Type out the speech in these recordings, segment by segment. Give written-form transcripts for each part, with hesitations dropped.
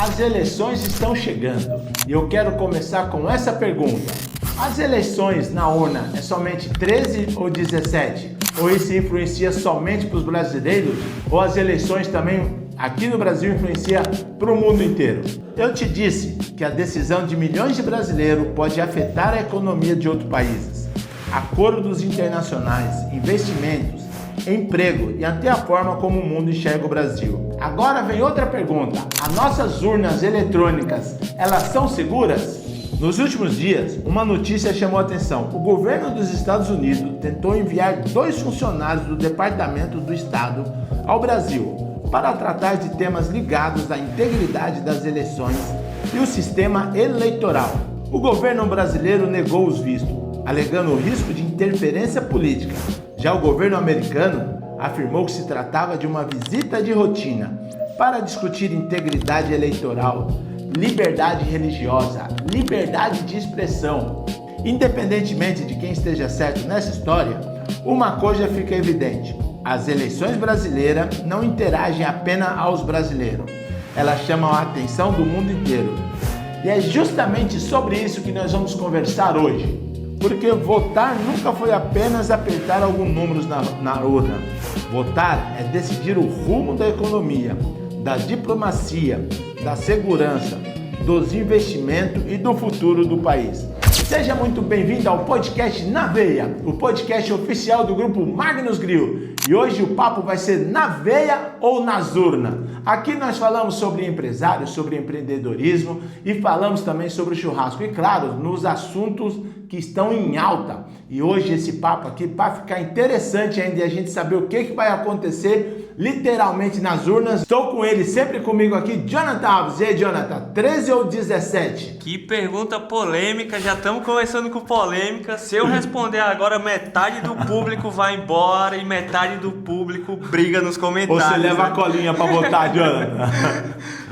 As eleições estão chegando e eu quero começar com essa pergunta. As eleições na urna é somente 13 ou 17? Ou isso influencia somente para os brasileiros? Ou as eleições também aqui no Brasil influencia para o mundo inteiro? Eu te disse que a decisão de milhões de brasileiros pode afetar a economia de outros países. Acordos internacionais, investimentos, emprego e até a forma como o mundo enxerga o Brasil. Agora vem outra pergunta. As nossas urnas eletrônicas, elas são seguras? Nos últimos dias, uma notícia chamou a atenção. O governo dos Estados Unidos tentou enviar 2 funcionários do Departamento do Estado ao Brasil para tratar de temas ligados à integridade das eleições e o sistema eleitoral. O governo brasileiro negou os vistos, alegando o risco de interferência política. Já o governo americano afirmou que se tratava de uma visita de rotina para discutir integridade eleitoral, liberdade religiosa, liberdade de expressão. Independentemente de quem esteja certo nessa história, uma coisa fica evidente: as eleições brasileiras não interagem apenas aos brasileiros, elas chamam a atenção do mundo inteiro. E é justamente sobre isso que nós vamos conversar hoje. Porque votar nunca foi apenas apertar alguns números na urna. Votar é decidir o rumo da economia, da diplomacia, da segurança, dos investimentos e do futuro do país. Seja muito bem-vindo ao podcast Na Veia, o podcast oficial do grupo Magnus Grill. E hoje o papo vai ser na veia ou nas urnas. Aqui nós falamos sobre empresários, sobre empreendedorismo e falamos também sobre churrasco. E claro, nos assuntos que estão em alta. E hoje esse papo aqui, para ficar interessante ainda e a gente saber o que vai acontecer literalmente nas urnas. Estou com ele, sempre comigo aqui, Jonathan Alves. E aí, Jonathan, 13 ou 17? Que pergunta polêmica, já estamos começando com polêmica. Se eu responder agora, metade do público vai embora e metade do público briga nos comentários. Você leva a colinha para votar, Jonathan.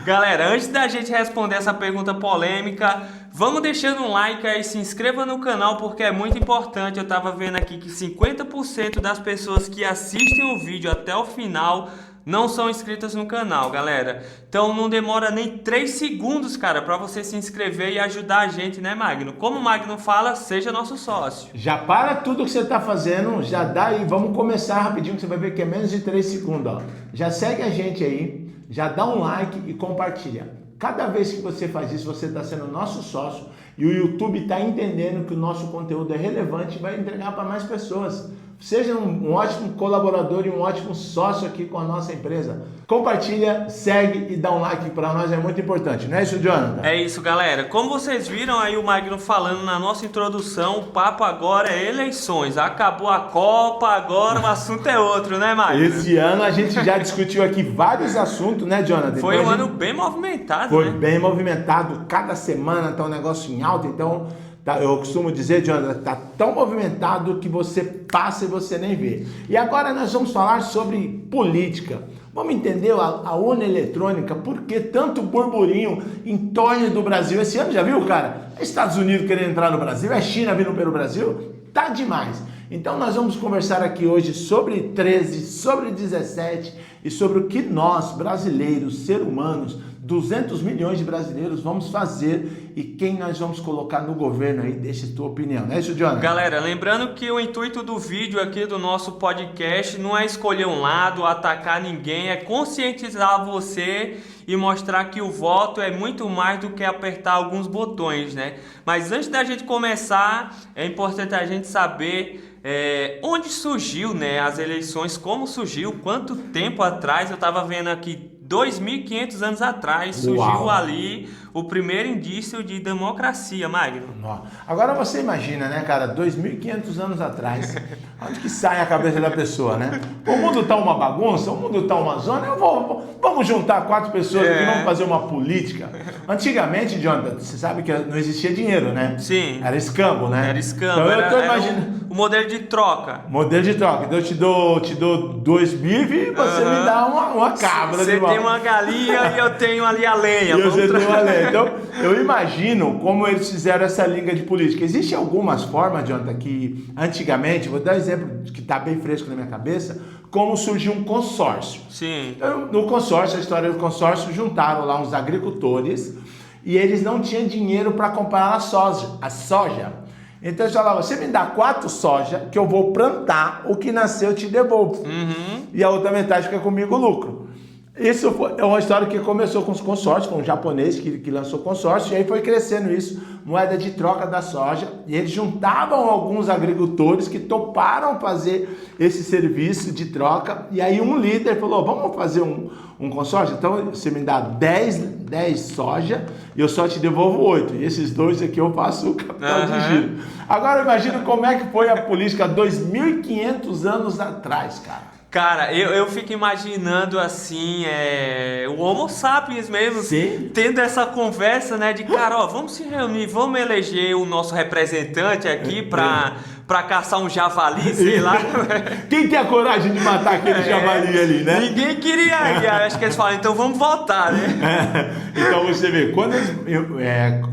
Galera, antes da gente responder essa pergunta polêmica, vamos deixando um like aí, se inscreva no canal porque é muito importante. Eu tava vendo aqui que 50% das pessoas que assistem o vídeo até o final não são inscritas no canal, galera. Então não demora nem 3 segundos, cara, para você se inscrever e ajudar a gente, né, Magno? Como o Magno fala, seja nosso sócio. Já para tudo que você tá fazendo, já dá aí, vamos começar rapidinho que você vai ver que é menos de 3 segundos, ó. Já segue a gente aí, já dá um like e compartilha. Cada vez que você faz isso, você está sendo nosso sócio e o YouTube está entendendo que o nosso conteúdo é relevante e vai entregar para mais pessoas. Seja um ótimo colaborador e um ótimo sócio aqui com a nossa empresa. Compartilha, segue e dá um like para nós, é muito importante. Não é isso, Jonathan? É isso, galera. Como vocês viram aí o Magno falando na nossa introdução, o papo agora é eleições. Acabou a Copa, agora o assunto é outro, né, Magno? Esse ano a gente já discutiu aqui vários assuntos, né, Jonathan? Foi um ano bem movimentado, Foi né? bem movimentado. Cada semana tá um negócio em alta, então... Eu costumo dizer, Jonathan, está tão movimentado que você passa e você nem vê. E agora nós vamos falar sobre política. Vamos entender a urna eletrônica, por que tanto burburinho em torno do Brasil? Esse ano já viu, cara? É Estados Unidos querendo entrar no Brasil, é China vindo pelo Brasil? Tá demais. Então nós vamos conversar aqui hoje sobre 13, sobre 17 e sobre o que nós, brasileiros, seres humanos, 200 milhões de brasileiros vamos fazer e quem nós vamos colocar no governo aí, deixa a tua opinião, não é isso, Jonathan? Galera, lembrando que o intuito do vídeo aqui do nosso podcast não é escolher um lado, atacar ninguém, é conscientizar você e mostrar que o voto é muito mais do que apertar alguns botões, né? Mas antes da gente começar, é importante a gente saber onde surgiu, né, as eleições, como surgiu, quanto tempo atrás. Eu estava vendo aqui 2.500 anos atrás surgiu Uau. Ali o primeiro indício de democracia, Magno. Agora você imagina, né, cara, 2.500 anos atrás, onde que sai a cabeça da pessoa, né? O mundo tá uma bagunça, o mundo tá uma zona, vamos juntar 4 pessoas aqui, vamos fazer uma política. Antigamente, Jonathan, você sabe que não existia dinheiro, né? Sim. Era escambo, né? Era escambo, então, eu tô imaginando... o modelo de troca. Modelo de troca. Então eu te dou 2 bifes e você me dá uma cabra de mal. tem uma galinha e eu tenho ali a lenha. E você tem uma lenha. Então, eu imagino como eles fizeram essa liga de política. Existem algumas formas, Jonathan, que antigamente, vou dar um exemplo que está bem fresco na minha cabeça, como surgiu um consórcio. Sim. Então, no consórcio, a história do consórcio, juntaram lá uns agricultores e eles não tinham dinheiro para comprar a soja. Então eles falavam, você me dá 4 soja que eu vou plantar, o que nasceu eu te devolvo. E a outra metade fica comigo o lucro. Isso é uma história que começou com os consórcios, com um japonês que lançou consórcio, e aí foi crescendo isso, moeda de troca da soja, e eles juntavam alguns agricultores que toparam fazer esse serviço de troca, e aí um líder falou, vamos fazer um consórcio? Então você me dá 10 soja e eu só te devolvo 8, e esses 2 aqui eu faço o capital de giro. Agora imagina como é que foi a política 2.500 anos atrás, cara. Cara, eu fico imaginando assim, o Homo sapiens mesmo, Sim. Tendo essa conversa, né, de cara, ó, vamos se reunir, vamos eleger o nosso representante aqui pra caçar um javali, sei lá. Quem tem a coragem de matar aquele javali ali, né? Ninguém queria ir, acho que eles falam, então vamos votar, né? Então você vê, quando eles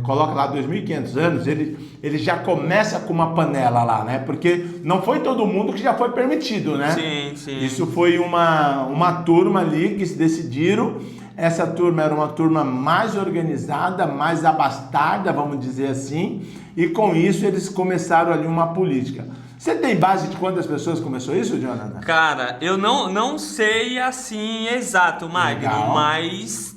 colocam lá 2.500 anos, ele já começa com uma panela lá, né? Porque não foi todo mundo que já foi permitido, né? Sim, sim. Isso foi uma turma ali que se decidiram. Essa turma era uma turma mais organizada, mais abastada, vamos dizer assim. E com isso eles começaram ali uma política. Você tem base de quantas pessoas começou isso, Jonathan? Cara, eu não sei assim exato, Magno, Legal. mas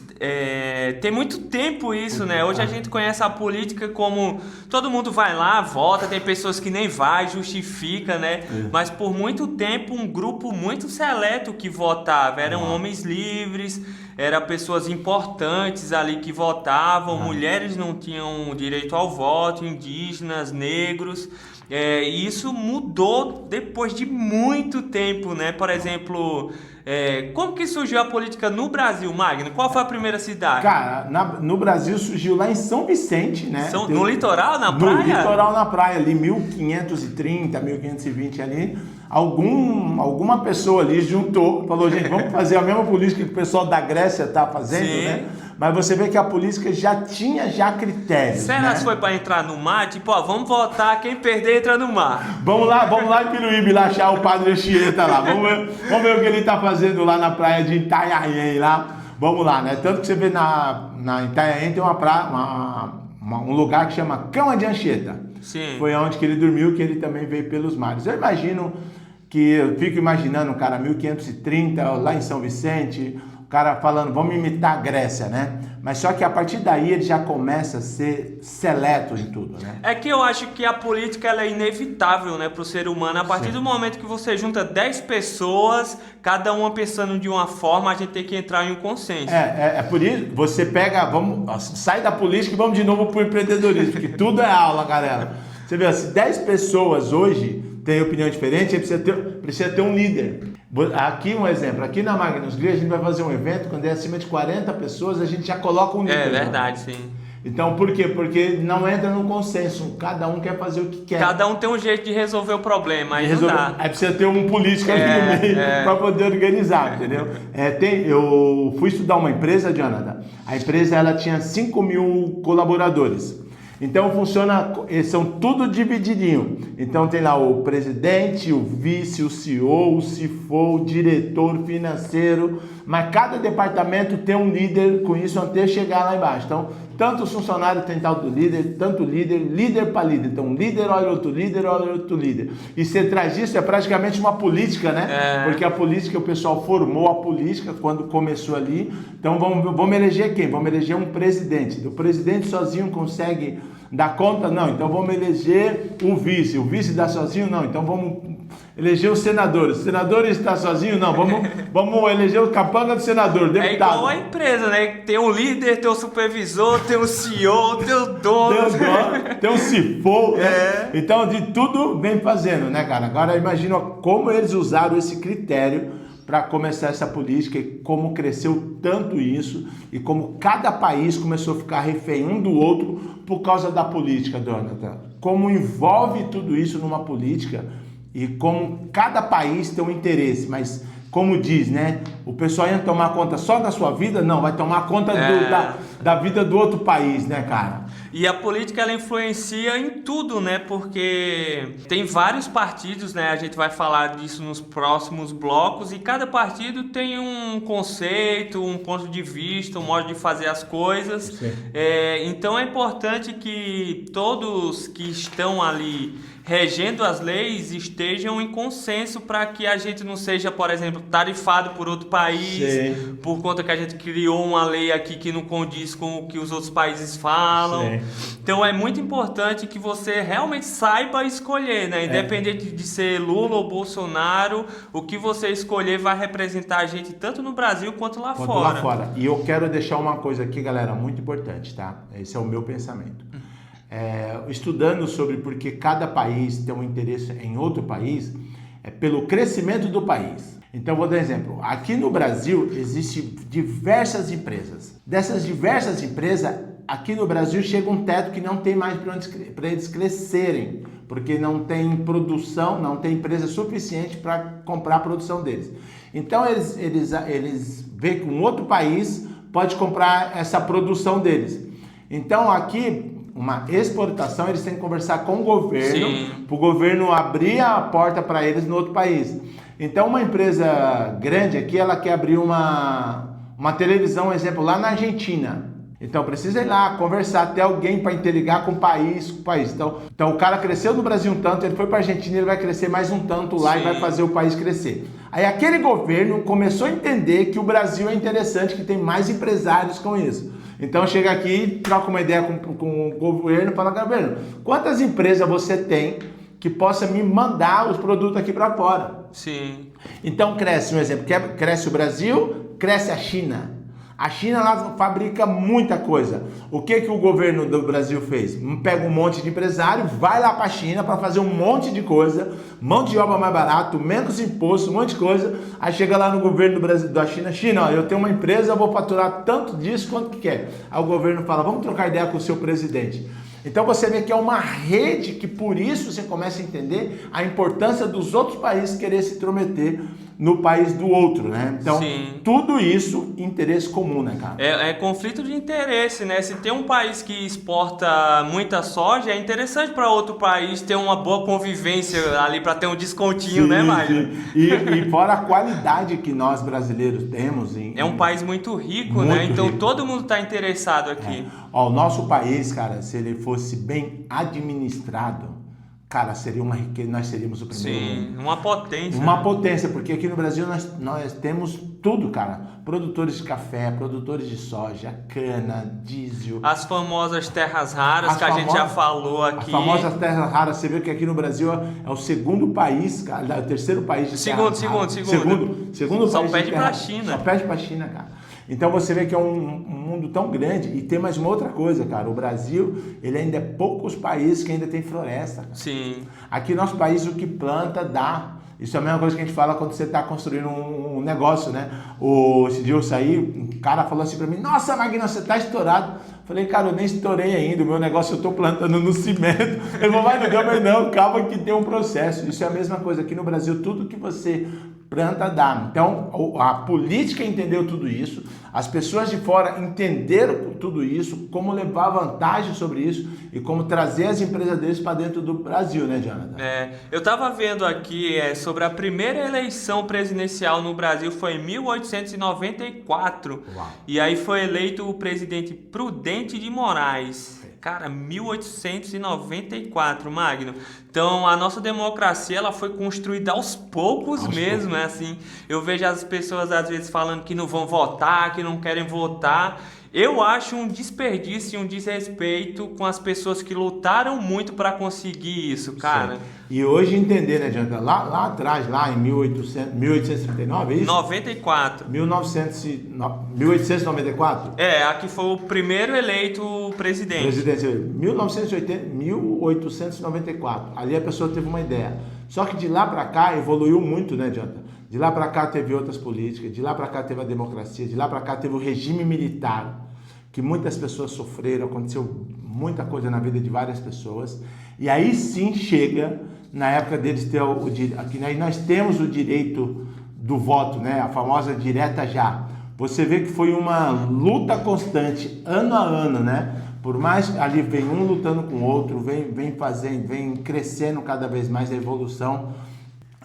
tem muito tempo isso, né? Hoje a gente conhece a política como todo mundo vai lá, vota, tem pessoas que nem vai, justifica, né? Mas por muito tempo um grupo muito seleto que votava, eram homens livres, eram pessoas importantes ali que votavam, mulheres não tinham direito ao voto, indígenas, negros. E isso mudou depois de muito tempo, né? Por exemplo, como que surgiu a política no Brasil, Magno? Qual foi a primeira cidade? Cara, no Brasil surgiu lá em São Vicente, né? No litoral, na praia? No litoral, na praia, ali 1530, 1520 ali. Alguma pessoa ali juntou, falou, gente, vamos fazer a mesma política que o pessoal da Grécia tá fazendo, Sim. né? Mas você vê que a política já tinha critérios, Será né? que foi para entrar no mar? Tipo, ó, vamos votar, quem perder entra no mar. Vamos lá em Piruíbe, lá achar o Padre Anchieta lá. Vamos ver o que ele tá fazendo lá na praia de Itanhaém lá. Vamos lá, né? Tanto que você vê na Itanhaém tem uma praia, um lugar que chama Cama de Anchieta. Sim. Foi onde que ele dormiu, que ele também veio pelos mares. Eu fico imaginando, cara, 1530, lá em São Vicente, o cara falando, vamos imitar a Grécia, né? Mas só que a partir daí ele já começa a ser seleto em tudo, né? É que eu acho que a política ela é inevitável, né, pro ser humano. A partir do momento que você junta 10 pessoas, cada uma pensando de uma forma, a gente tem que entrar em um consenso. É por isso, você sai da política e vamos de novo pro empreendedorismo, porque tudo é aula, galera. Você vê, se 10 pessoas hoje têm opinião diferente, precisa ter um líder. Aqui um exemplo, aqui na Magnus Grill a gente vai fazer um evento, quando é acima de 40 pessoas, a gente já coloca um líder. É verdade, sim. Então, por quê? Porque não entra no consenso, cada um quer fazer o que quer. Cada um tem um jeito de resolver o problema, aí não dá. Aí precisa ter um político ali no meio para poder organizar, entendeu? Eu fui estudar uma empresa, Jonathan, a empresa ela tinha 5.000 colaboradores. Então eles são tudo divididinho. Então tem lá o presidente, o vice, o CEO, o CFO, o diretor financeiro, mas cada departamento tem um líder com isso até chegar lá embaixo. Então, tanto os funcionários tem tal do líder, tanto líder para líder. Então, um líder olha outro líder. E você traz isso, é praticamente uma política, né? Porque a política, o pessoal formou a política quando começou ali. Então, vamos eleger quem? Vamos eleger um presidente. O presidente sozinho consegue dar conta? Não. Então, vamos eleger um vice. O vice dá sozinho? Não. Então, vamos eleger os senadores. O senador está sozinho? Não. Vamos eleger o capanga do senador, deputado. É igual a empresa, né? Tem um líder, tem um supervisor, tem um CEO, tem o dono. Tem um CFO, né? Então, de tudo vem fazendo, né, cara? Agora, imagina como eles usaram esse critério para começar essa política e como cresceu tanto isso e como cada país começou a ficar refém um do outro por causa da política, Jonathan. Como envolve tudo isso numa política e como cada país tem um interesse, mas como diz, né? O pessoal ia tomar conta só da sua vida? Não, vai tomar conta da vida do outro país, né, cara? E a política, ela influencia em tudo, né? Porque tem vários partidos, né? A gente vai falar disso nos próximos blocos e cada partido tem um conceito, um ponto de vista, um modo de fazer as coisas. Então é importante que todos que estão ali regendo as leis estejam em consenso para que a gente não seja, por exemplo, tarifado por outro país, por conta que a gente criou uma lei aqui que não condiz com o que os outros países falam. Então é muito importante que você realmente saiba escolher, né? Independente de ser Lula ou Bolsonaro, o que você escolher vai representar a gente tanto no Brasil quanto lá fora. E eu quero deixar uma coisa aqui, galera, muito importante, tá? Esse é o meu pensamento. Estudando sobre por que cada país tem um interesse em outro país, pelo crescimento do país. Então, vou dar um exemplo. Aqui no Brasil, existem diversas empresas. Dessas diversas empresas, aqui no Brasil chega um teto que não tem mais para eles crescerem, porque não tem produção, não tem empresa suficiente para comprar a produção deles. Então, eles veem que um outro país pode comprar essa produção deles. Então, aqui, uma exportação, eles têm que conversar com o governo, para o governo abrir a porta para eles no outro país. Então, uma empresa grande aqui, ela quer abrir uma televisão, exemplo, lá na Argentina. Então, precisa ir lá, conversar, ter alguém para interligar com o país. Então, o cara cresceu no Brasil um tanto, ele foi para a Argentina, ele vai crescer mais um tanto lá e vai fazer o país crescer. Aí, aquele governo começou a entender que o Brasil é interessante, que tem mais empresários com isso. Então chega aqui, troca uma ideia com o governo e fala, governo, quantas empresas você tem que possa me mandar os produtos aqui para fora? Então cresce, um exemplo, cresce o Brasil, cresce a China. A China lá fabrica muita coisa. O que o governo do Brasil fez? Pega um monte de empresário, vai lá para a China para fazer um monte de coisa, mão de obra mais barato, menos imposto, um monte de coisa. Aí chega lá no governo do Brasil, da China, ó, eu tenho uma empresa, eu vou faturar tanto disso quanto que quer. Aí o governo fala, vamos trocar ideia com o seu presidente. Então você vê que é uma rede que por isso você começa a entender a importância dos outros países querer se intrometer no país do outro, né? Então, tudo isso, interesse comum, né, cara? É conflito de interesse, né? Se tem um país que exporta muita soja, é interessante para outro país ter uma boa convivência ali para ter um descontinho, né, Magno? E fora a qualidade que nós brasileiros temos. É um país muito rico, né? Então todo mundo está interessado aqui. Ó, o nosso país, cara, se ele fosse bem administrado, cara, seria uma riqueza, nós seríamos o primeiro. Uma potência. Uma potência, porque aqui no Brasil nós temos tudo, cara. Produtores de café, produtores de soja, cana, diesel. As famosas terras raras que a gente já falou aqui. As famosas terras raras, você vê que aqui no Brasil é o segundo país, cara, o terceiro país de terras raras. Segundo só país pede para a China. Só pede para a China, cara. Então você vê que é um mundo tão grande e tem mais uma outra coisa, cara. O Brasil, ele ainda é poucos países que ainda tem floresta, cara. Aqui nosso país, o que planta, dá. Isso é a mesma coisa que a gente fala quando você está construindo um negócio, né? Esse dia eu saí, um cara falou assim para mim, nossa, Magno, você está estourado. Falei, cara, eu nem estourei ainda, o meu negócio eu estou plantando no cimento. Ele falou, mas não, calma que tem um processo. Isso é a mesma coisa. Aqui no Brasil, tudo que você planta dá. Então, a política entendeu tudo isso, as pessoas de fora entenderam tudo isso, como levar vantagem sobre isso e como trazer as empresas deles para dentro do Brasil, né, Jonathan? Eu estava vendo aqui sobre a primeira eleição presidencial no Brasil foi em 1894. Uau. E aí foi eleito o presidente Prudente de Moraes. Cara, 1894, Magno. Então, a nossa democracia, ela foi construída aos poucos mesmo, né? Assim, eu vejo as pessoas, às vezes, falando que não vão votar, que não querem votar. Eu acho um desperdício e um desrespeito com as pessoas que lutaram muito para conseguir isso, cara. E hoje entender, né, Jonathan? Lá atrás, lá em 1839, é isso? 94. 1894? Aqui foi o primeiro eleito presidente. 1894. Ali a pessoa teve uma ideia. Só que de lá para cá evoluiu muito, né, Jonathan? De lá para cá teve outras políticas, de lá para cá teve a democracia, de lá para cá teve o regime militar, que muitas pessoas sofreram, aconteceu muita coisa na vida de várias pessoas. E aí sim chega, na época deles ter aqui nós temos o direito do voto, né? A famosa direta já. Você vê que foi uma luta constante, ano a ano, né? Por mais ali vem um lutando com o outro, vem crescendo cada vez mais a evolução.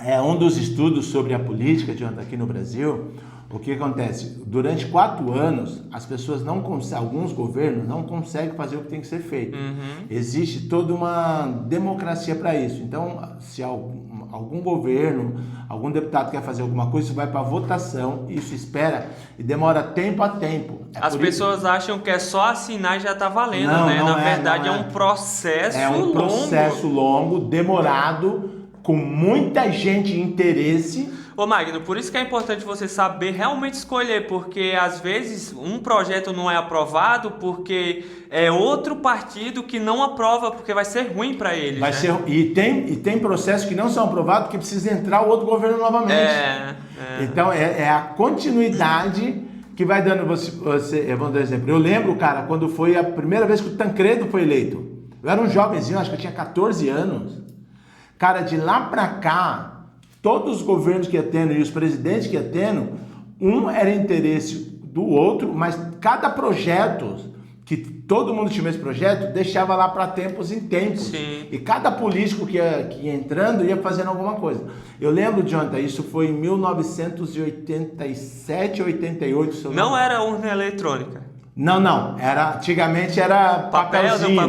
É um dos estudos sobre a política, Jonathan, aqui no Brasil. O que acontece? Durante 4 anos, as pessoas não conseguem, alguns governos não conseguem fazer o que tem que ser feito. Existe toda uma democracia para isso. Então, se algum governo, algum deputado quer fazer alguma coisa, isso vai para votação, isso espera e demora tempo a tempo. As pessoas acham que é só assinar e já está valendo, né? Na verdade, é um processo longo. É um processo longo, demorado, com muita gente e interesse. Ô Magno, por isso que é importante você saber realmente escolher, porque às vezes um projeto não é aprovado porque é outro partido que não aprova, porque vai ser ruim para eles. E tem processos que não são aprovados porque precisa entrar o outro governo novamente. Então é a continuidade que vai dando eu vou dar um exemplo. Eu lembro, cara, quando foi a primeira vez que o Tancredo foi eleito. Eu era um jovenzinho, acho que eu tinha 14 anos. Cara, de lá pra cá, todos os governos que ia tendo e os presidentes que ia tendo, um era interesse do outro, mas cada projeto, que todo mundo tinha esse projeto, deixava lá para tempos em tempos. Sim. E cada político que ia entrando ia fazendo alguma coisa. Eu lembro, Jonathan, isso foi em 1987, 88. Não era urna eletrônica. Não. Antigamente era papelzinho.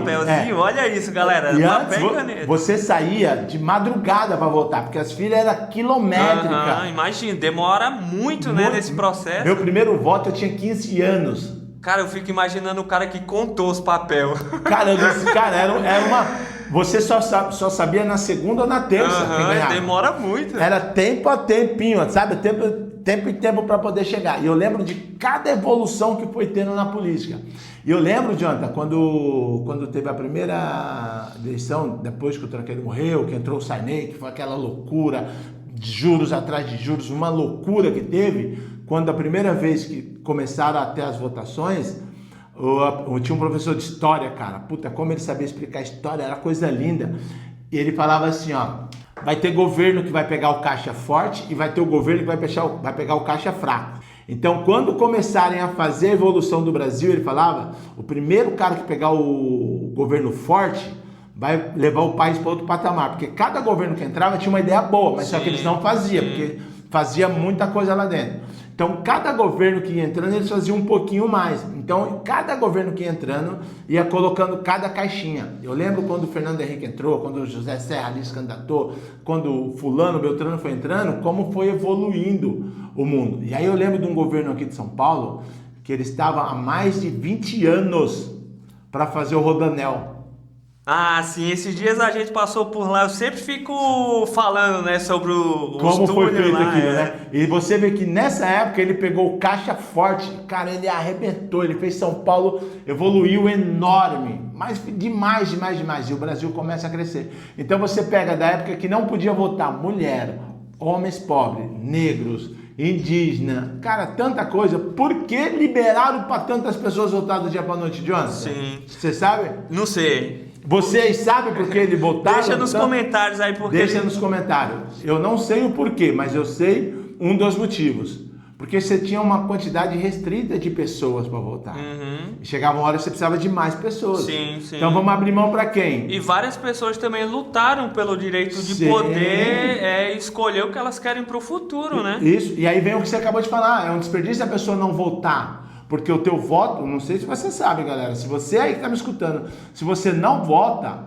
Olha isso, galera. E Papel e antes, caneta. você saía de madrugada para votar, porque as filas eram quilométricas. Imagina, demora muito, né, nesse processo. Meu primeiro voto eu tinha 15 anos. Cara, eu fico imaginando o cara que contou os papéis. Cara, era uma... Você só sabia na segunda ou na terça quem ganhava. Demora muito. Era tempo a tempinho, sabe? Tempo e tempo para poder chegar. E eu lembro de cada evolução que foi tendo na política. E eu lembro, Jonathan, quando teve a primeira eleição, depois que o Tancredo morreu, que entrou o Sarney, que foi aquela loucura, de juros atrás de juros, uma loucura que teve, quando a primeira vez que começaram a ter as votações, tinha um professor de história, cara, puta, como ele sabia explicar a história, era coisa linda. E ele falava assim, ó, vai ter governo que vai pegar o caixa forte e vai ter o governo que vai pegar o caixa fraco. Então, quando começarem a fazer a evolução do Brasil, ele falava, o primeiro cara que pegar o governo forte vai levar o país para outro patamar, porque cada governo que entrava tinha uma ideia boa, mas só que eles não faziam, porque fazia muita coisa lá dentro. Então, cada governo que ia entrando, eles faziam um pouquinho mais. Então, cada governo que ia entrando, ia colocando cada caixinha. Eu lembro quando o Fernando Henrique entrou, quando o José Serra ali se candidatou, quando o fulano, Beltrano foi entrando, como foi evoluindo o mundo. E aí eu lembro de um governo aqui de São Paulo, que ele estava há mais de 20 anos para fazer o Rodanel. Ah, sim, esses dias a gente passou por lá, eu sempre fico falando, né, sobre como foi feito lá, aquilo, né? E você vê que nessa época ele pegou o caixa forte, cara, ele arrebentou, ele fez São Paulo, evoluiu enorme, mas demais, e o Brasil começa a crescer. Então você pega da época que não podia votar mulher, homens pobres, negros, indígena, cara, tanta coisa. Por que liberaram para tantas pessoas votar do dia para noite, Jonathan? Sim. Você sabe? Não sei. Vocês sabem por que ele votaram? Deixa nos comentários aí porque... Deixa nos comentários. Eu não sei o porquê, mas eu sei um dos motivos. Porque você tinha uma quantidade restrita de pessoas para votar. E chegava uma hora que você precisava de mais pessoas. Sim. Então vamos abrir mão para quem? E várias pessoas também lutaram pelo direito de poder escolher o que elas querem para o futuro, né? Isso. E aí vem o que você acabou de falar. É um desperdício a pessoa não votar. Porque o teu voto, não sei se você sabe, galera, se você aí que está me escutando, se você não vota,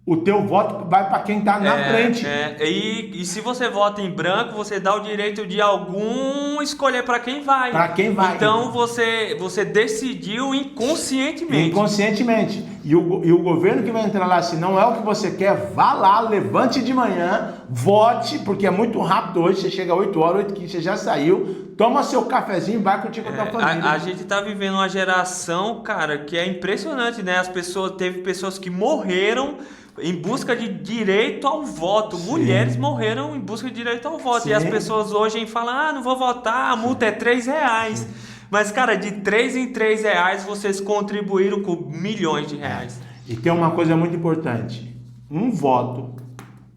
o teu voto vai para quem está na frente. E se você vota em branco, você dá o direito de algum escolher para quem vai. Para quem vai. Então você decidiu inconscientemente. Inconscientemente. E o governo que vai entrar lá, se não é o que você quer, vá lá, levante de manhã, vote, porque é muito rápido hoje, você chega às 8 horas, 8h15, você já saiu, toma seu cafezinho e vai curtir com a tua família. A gente tá vivendo uma geração, cara, que é impressionante, né? Teve pessoas que morreram em busca de direito ao voto. Sim. Mulheres morreram em busca de direito ao voto. Sim. E as pessoas hoje falam, não vou votar, a multa é R$3. Sim. Mas, cara, de 3 em 3 reais, vocês contribuíram com milhões de reais. E tem uma coisa muito importante. Um voto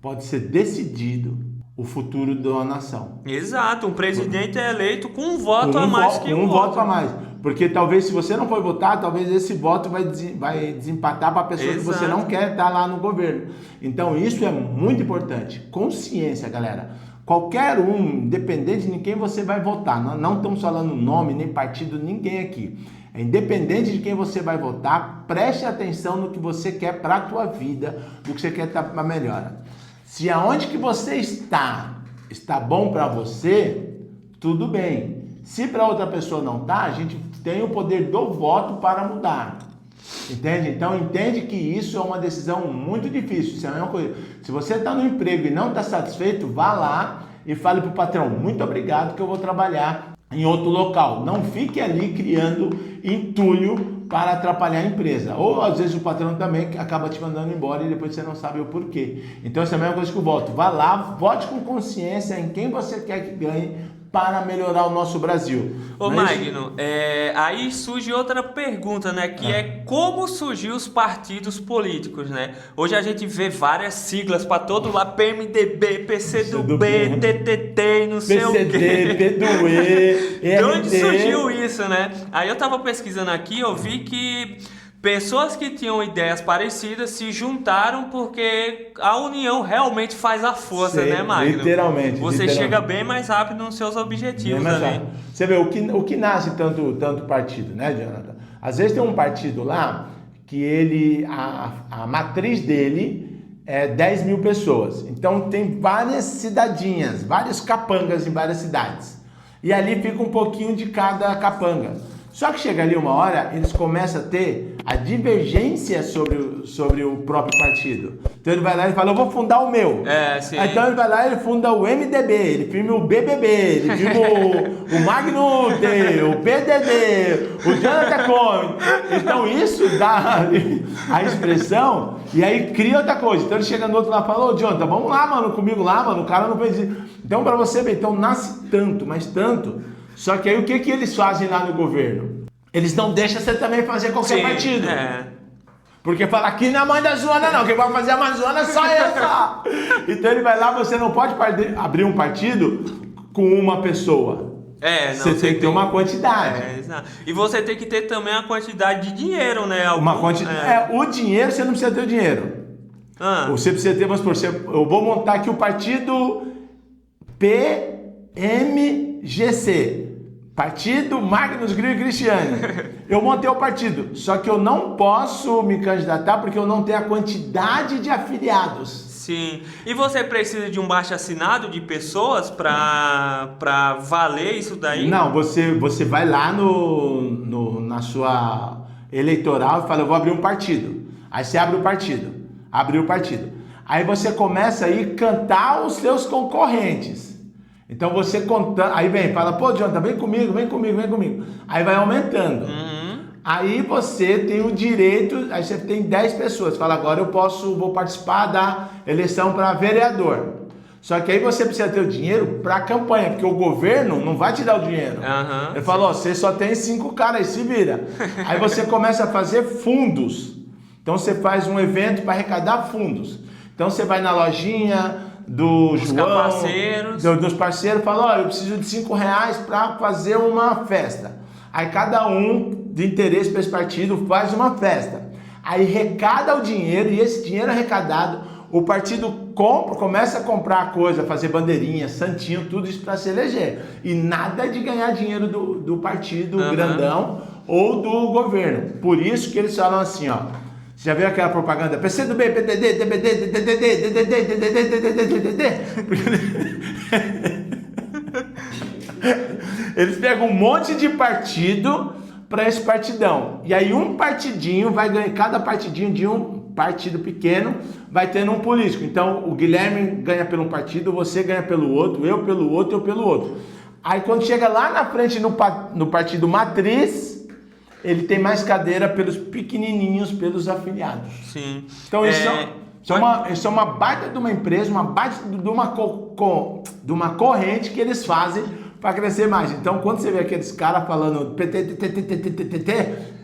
pode ser decidido o futuro da nação. Exato, um presidente é eleito com um voto a mais que o um outro. voto a mais. Porque talvez se você não for votar, talvez esse voto vai desempatar para a pessoa que você não quer estar lá no governo. Então isso é muito importante. Consciência, galera. Qualquer um, independente de quem você vai votar, não estamos falando nome, nem partido, ninguém aqui. É independente de quem você vai votar, preste atenção no que você quer para a tua vida, no que você quer para melhora. Se aonde que você está bom para você, tudo bem. Se para outra pessoa não tá, a gente tem o poder do voto para mudar. Entende? Então entende que isso é uma decisão muito difícil. Isso é a mesma coisa. Se você está no emprego e não está satisfeito, vá lá e fale para o patrão, muito obrigado que eu vou trabalhar em outro local. Não fique ali criando entulho para atrapalhar a empresa. Ou às vezes o patrão também acaba te mandando embora e depois você não sabe o porquê. Então essa é a mesma coisa que o voto. Vá lá, vote com consciência em quem você quer que ganhe para melhorar o nosso Brasil. Ô Magno, aí surge outra pergunta, né? Que é como surgiu os partidos políticos, né? Hoje a gente vê várias siglas para todo lado, PMDB, PCdoB, TTT e não sei o quê. PCD, P2E, De onde surgiu isso, né? Aí eu tava pesquisando aqui, eu vi que pessoas que tinham ideias parecidas se juntaram porque a união realmente faz a força, né, Magno? Literalmente. Você chega bem mais rápido nos seus objetivos ali. Você vê, o que nasce tanto partido, né, Jonathan? Às vezes tem um partido lá que a matriz dele é 10 mil pessoas. Então tem várias cidadinhas, vários capangas em várias cidades. E ali fica um pouquinho de cada capanga. Só que chega ali uma hora, eles começam a ter a divergência sobre o próprio partido. Então ele vai lá e fala, eu vou fundar o meu. Sim. Então ele vai lá e ele funda o MDB, ele firma o BBB, ele firma o Magno D, o PDD, o Jonathan Cohen. Então isso dá a expressão e aí cria outra coisa. Então ele chega no outro lá e fala, ô Jonathan, vamos lá, mano, comigo lá, mano, o cara não fez isso. Então pra você ver, então nasce tanto, mas tanto. Só que aí o que eles fazem lá no governo? Eles não deixam você também fazer qualquer partido. Porque fala, aqui não é mãe da zona não, quem vai fazer a Amazônia é só eu só. Então ele vai lá, você não pode abrir um partido com uma pessoa. Você tem que ter uma quantidade. E você tem que ter também a quantidade de dinheiro, né? O dinheiro, você não precisa ter o dinheiro. Você precisa ter, vamos supor, eu vou montar aqui o partido PMGC. Partido Magnus Grillo Cristiani. Eu montei o partido, só que eu não posso me candidatar porque eu não tenho a quantidade de afiliados. Sim. E você precisa de um baixo-assinado de pessoas para valer isso daí? Não, você vai lá na sua eleitoral e fala, eu vou abrir um partido. Aí você abre o partido. Abriu o partido. Aí você começa aí a cantar os seus concorrentes. Então você contando, aí fala, pô, Jonathan, vem comigo. Aí vai aumentando. Aí você tem o direito, aí você tem 10 pessoas, fala, agora vou participar da eleição para vereador. Só que aí você precisa ter o dinheiro para a campanha, porque o governo não vai te dar o dinheiro. Ele fala, você só tem 5 caras aí, se vira. Aí você começa a fazer fundos. Então você faz um evento para arrecadar fundos. Então você vai na lojinha do João, dos parceiros, fala, eu preciso de R$5 para fazer uma festa. Aí cada um de interesse para esse partido faz uma festa. Aí arrecada o dinheiro e esse dinheiro arrecadado, o partido começa a comprar coisa, fazer bandeirinha, santinho, tudo isso para se eleger. E nada de ganhar dinheiro do partido grandão ou do governo. Por isso que eles falam assim, ó. Você já viu aquela propaganda? PCdoB, PDD, DBD, DDD, DDD, DDD, DDD. Eles pegam um monte de partido para esse partidão. E aí um partidinho vai ganhar, cada partidinho de um partido pequeno vai tendo um político. Então o Guilherme ganha pelo um partido, você ganha pelo outro, eu pelo outro, eu pelo outro. Aí quando chega lá na frente no partido matriz, ele tem mais cadeira pelos pequenininhos, pelos afiliados. Sim. Então isso é uma baita de uma empresa, uma baita de uma corrente que eles fazem para crescer mais. Então quando você vê aqueles caras falando PT,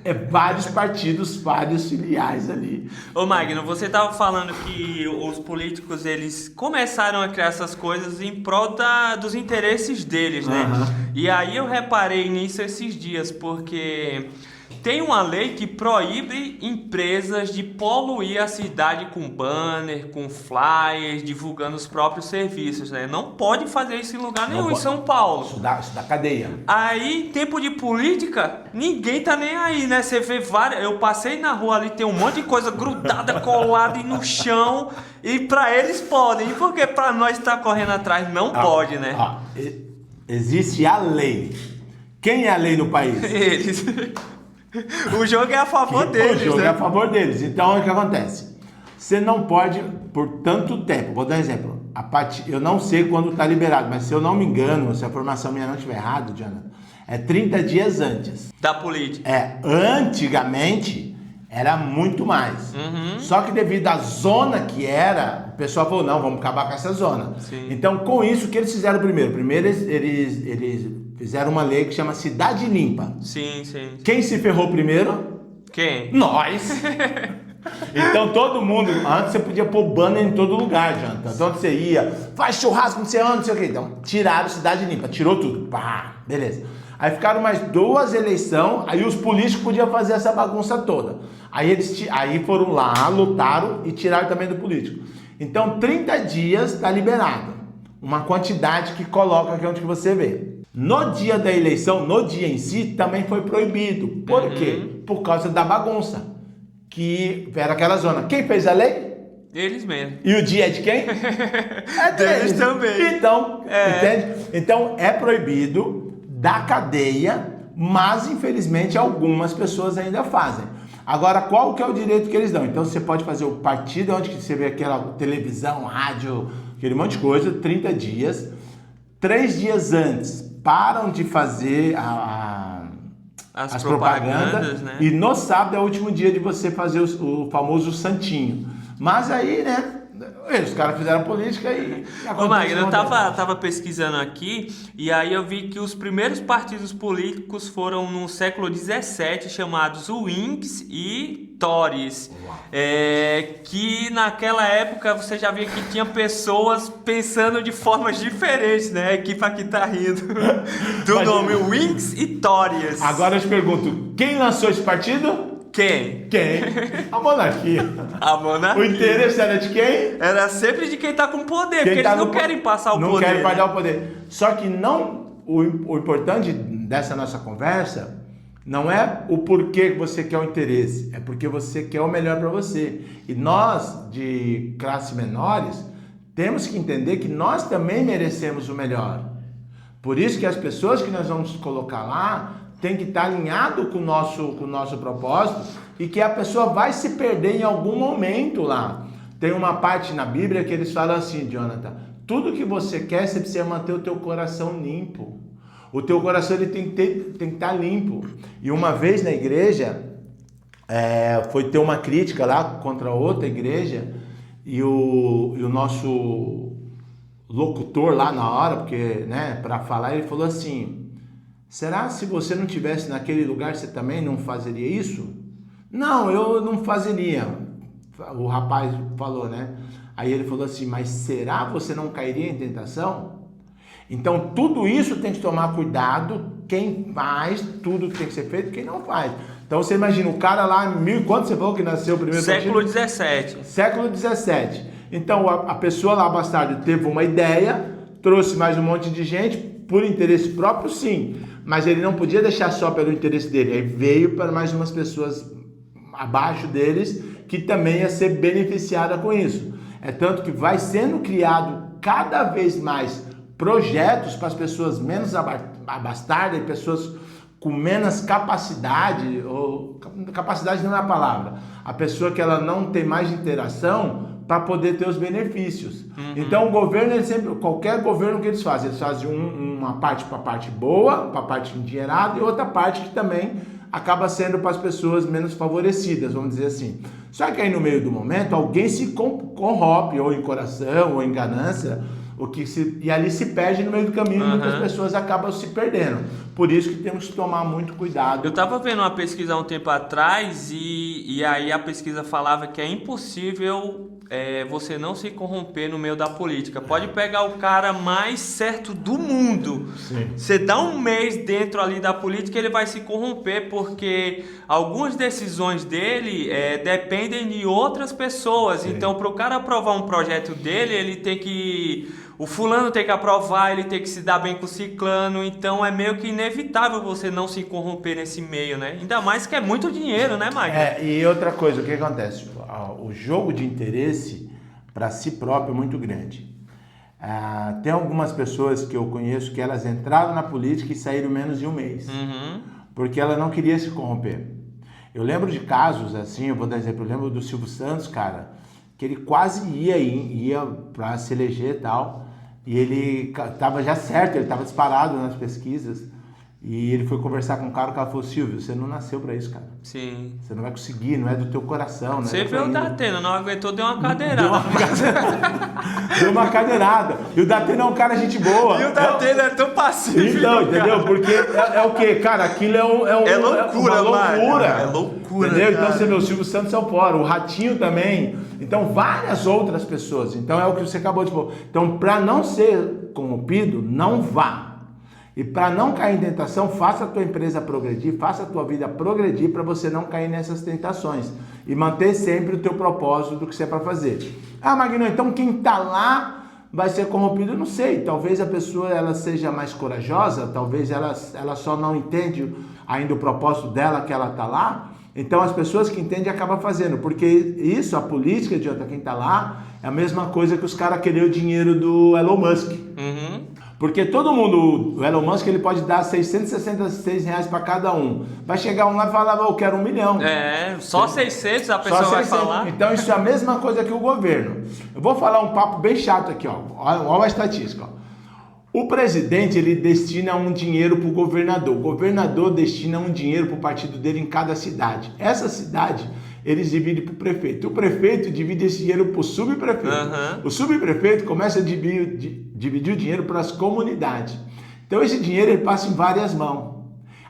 É vários partidos, vários filiais ali. Ô Magno, você estava falando que os políticos eles começaram a criar essas coisas em prol dos interesses deles, né? E aí eu reparei nisso esses dias, porque tem uma lei que proíbe empresas de poluir a cidade com banner, com flyers, divulgando os próprios serviços, né? Não pode fazer isso em lugar nenhum em São Paulo. Isso dá cadeia. Aí, tempo de política, ninguém tá nem aí, né? Você vê várias... Eu passei na rua ali, tem um monte de coisa grudada, colada e no chão. E pra eles podem. E porque pra nós tá correndo atrás não pode, né? Existe a lei. Quem é a lei no país? Eles... O jogo é a favor deles, O jogo né? é a favor deles. Então, o que acontece? Você não pode, por tanto tempo... Vou dar um exemplo. Eu não sei quando está liberado, mas se eu não me engano, se a formação minha não estiver errada, Jonathan, é 30 dias antes. Da política. Antigamente, era muito mais. Só que devido à zona que era, o pessoal falou, não, vamos acabar com essa zona. Sim. Então, com isso, o que eles fizeram primeiro? Primeiro, eles fizeram uma lei que chama Cidade Limpa. Sim. Quem se ferrou primeiro? Quem? Nós! Então todo mundo, antes você podia pôr banner em todo lugar, Jonathan. Então onde você ia, faz churrasco, não sei onde, não sei o que. Então tiraram Cidade Limpa, tirou tudo. Pá, beleza. Aí ficaram mais 2 eleições, aí os políticos podiam fazer essa bagunça toda. Aí foram lá, lutaram e tiraram também do político. Então 30 dias está liberado. Uma quantidade que coloca aqui onde que você vê. No dia da eleição, no dia em si, também foi proibido. Por quê? Por causa da bagunça. Que era aquela zona. Quem fez a lei? Eles mesmo. E o dia é de quem? É deles também. Então, entende? Então, é proibido da cadeia, mas infelizmente algumas pessoas ainda fazem. Agora, qual que é o direito que eles dão? Então, você pode fazer o partido, onde você vê aquela televisão, rádio, aquele monte de coisa, 30 dias. 3 dias antes, param de fazer as propagandas, né? E no sábado é o último dia de você fazer o famoso santinho. Mas aí, né? Os caras fizeram política e... Ô Magno, eu tava pesquisando aqui e aí eu vi que os primeiros partidos políticos foram no século XVII, chamados Whigs e Tories. Que naquela época você já via que tinha pessoas pensando de formas diferentes, né? A equipe aqui tá rindo do nome Whigs e Tories. Agora eu te pergunto, quem lançou esse partido? Quem? A monarquia. A monarquia. O interesse era de quem? Era sempre de quem tá com poder, porque eles não querem passar o poder. Não querem passar o poder. Só que não, o importante dessa nossa conversa não é o porquê que você quer o interesse, é porque você quer o melhor para você. E nós, de classes menores, temos que entender que nós também merecemos o melhor. Por isso que as pessoas que nós vamos colocar lá tem que estar alinhado com o nosso propósito e que a pessoa vai se perder em algum momento lá. Tem uma parte na Bíblia que eles falam assim, Jonathan, tudo que você quer, você precisa manter o teu coração limpo. O teu coração ele tem que estar limpo. E uma vez na igreja, foi ter uma crítica lá contra outra igreja e o nosso locutor lá na hora, porque, né, para falar, ele falou assim, será se você não estivesse naquele lugar, você também não fazeria isso? Não, eu não fazeria. O rapaz falou, né? Aí ele falou assim, mas será que você não cairia em tentação? Então, tudo isso tem que tomar cuidado. Quem faz tudo que tem que ser feito, quem não faz. Então, você imagina, o cara lá, quando você falou que nasceu o primeiro século XVII. Século XVII. Então, a pessoa lá, bastardo, teve uma ideia, trouxe mais um monte de gente, por interesse próprio, sim. Mas ele não podia deixar só pelo interesse dele. Aí veio para mais umas pessoas abaixo deles que também ia ser beneficiada com isso. É tanto que vai sendo criado cada vez mais projetos para as pessoas menos abastadas e pessoas com menos capacidade, ou capacidade não é a palavra, a pessoa que ela não tem mais interação para poder ter os benefícios. Então o governo, ele sempre, qualquer governo que eles fazem uma parte para a parte boa, para a parte endinheirada e outra parte que também acaba sendo para as pessoas menos favorecidas, vamos dizer assim. Só que aí no meio do momento alguém se corrompe, ou em coração, ou em ganância, E ali se perde no meio do caminho, muitas pessoas acabam se perdendo. Por isso que temos que tomar muito cuidado. Eu estava vendo uma pesquisa há um tempo atrás e aí a pesquisa falava que é impossível você não se corromper no meio da política. Pode pegar o cara mais certo do mundo. Sim. Você dá um mês dentro ali da política, ele vai se corromper, porque algumas decisões dele dependem de outras pessoas. Sim. Então, para o cara aprovar um projeto dele, ele tem que... O fulano tem que aprovar, ele tem que se dar bem com o ciclano, então é meio que inevitável você não se corromper nesse meio, né? Ainda mais que é muito dinheiro, né, Mike? E outra coisa, o que acontece? O jogo de interesse para si próprio é muito grande. Tem algumas pessoas que eu conheço que elas entraram na política e saíram menos de um mês, porque ela não queria se corromper. Eu lembro de casos assim, eu vou dar exemplo, eu lembro do Silvio Santos, cara, que ele quase ia para se eleger e tal, e ele estava já certo, ele estava disparado nas pesquisas, e ele foi conversar com o cara falou, Silvio, você não nasceu para isso, cara. Sim. Você não vai conseguir, não é do teu coração. Não você é viu o Datena, não aguentou, deu uma cadeirada. Deu uma cadeirada. E o Datena é um cara gente boa. E o Datena é tão passivo. Então, entendeu? Porque é o quê? Cara, aquilo é loucura, uma loucura. É loucura, entendeu? cara. Então você vê, o Silvio Santos é o fora, o Ratinho também. Então, várias outras pessoas. Então, é o que você acabou de falar. Então, para não ser corrompido, não vá. E para não cair em tentação, faça a tua empresa progredir, faça a tua vida progredir para você não cair nessas tentações. E manter sempre o teu propósito do que você é para fazer. Magno, então quem está lá vai ser corrompido? Eu não sei. Talvez a pessoa ela seja mais corajosa, talvez ela só não entende ainda o propósito dela que ela está lá. Então as pessoas que entendem acabam fazendo. Porque isso, a política de quem está lá, é a mesma coisa que os caras querem o dinheiro do Elon Musk. Porque todo mundo, o Elon Musk, ele pode dar R$666 para cada um. Vai chegar um lá e falar, eu quero 1 milhão. Só 600 a pessoa vai falar. Então isso é a mesma coisa que o governo. Eu vou falar um papo bem chato aqui, ó. Olha a estatística. O presidente, ele destina um dinheiro para o governador. O governador destina um dinheiro para o partido dele em cada cidade. Essa cidade, eles dividem para o prefeito. O prefeito divide esse dinheiro para o subprefeito. O subprefeito começa a dividir o dinheiro para as comunidades. Então esse dinheiro ele passa em várias mãos.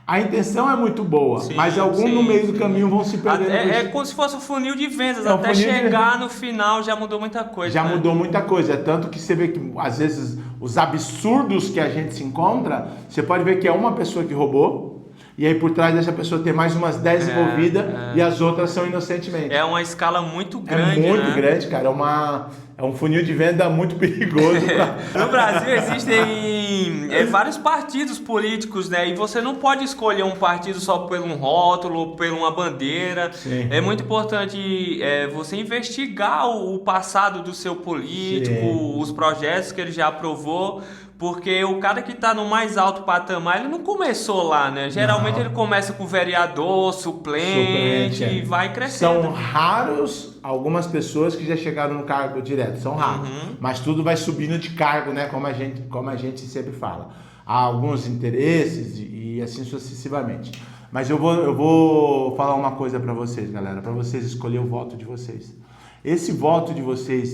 A intenção é muito boa, mas alguns no meio do caminho vão se perder. É como se fosse um funil de vendas, até chegar no final já mudou muita coisa. Já mudou muita coisa, tanto que você vê que às vezes os absurdos que a gente se encontra, você pode ver que é uma pessoa que roubou, e aí por trás dessa pessoa tem mais umas 10 envolvidas e as outras são inocentemente. É uma escala muito grande, É muito grande, cara. É um funil de venda muito perigoso. No Brasil existem vários partidos políticos, né? E você não pode escolher um partido só por um rótulo, por uma bandeira. Sim. É muito importante você investigar o passado do seu político, os projetos que ele já aprovou. Porque o cara que está no mais alto patamar, ele não começou lá, né? Geralmente ele começa com vereador, suplente e vai crescendo. São raros algumas pessoas que já chegaram no cargo direto, são raros. Mas tudo vai subindo de cargo, né? Como a gente sempre fala. Há alguns interesses e assim sucessivamente. Mas eu vou falar uma coisa para vocês, galera, para vocês escolher o voto de vocês. Esse voto de vocês,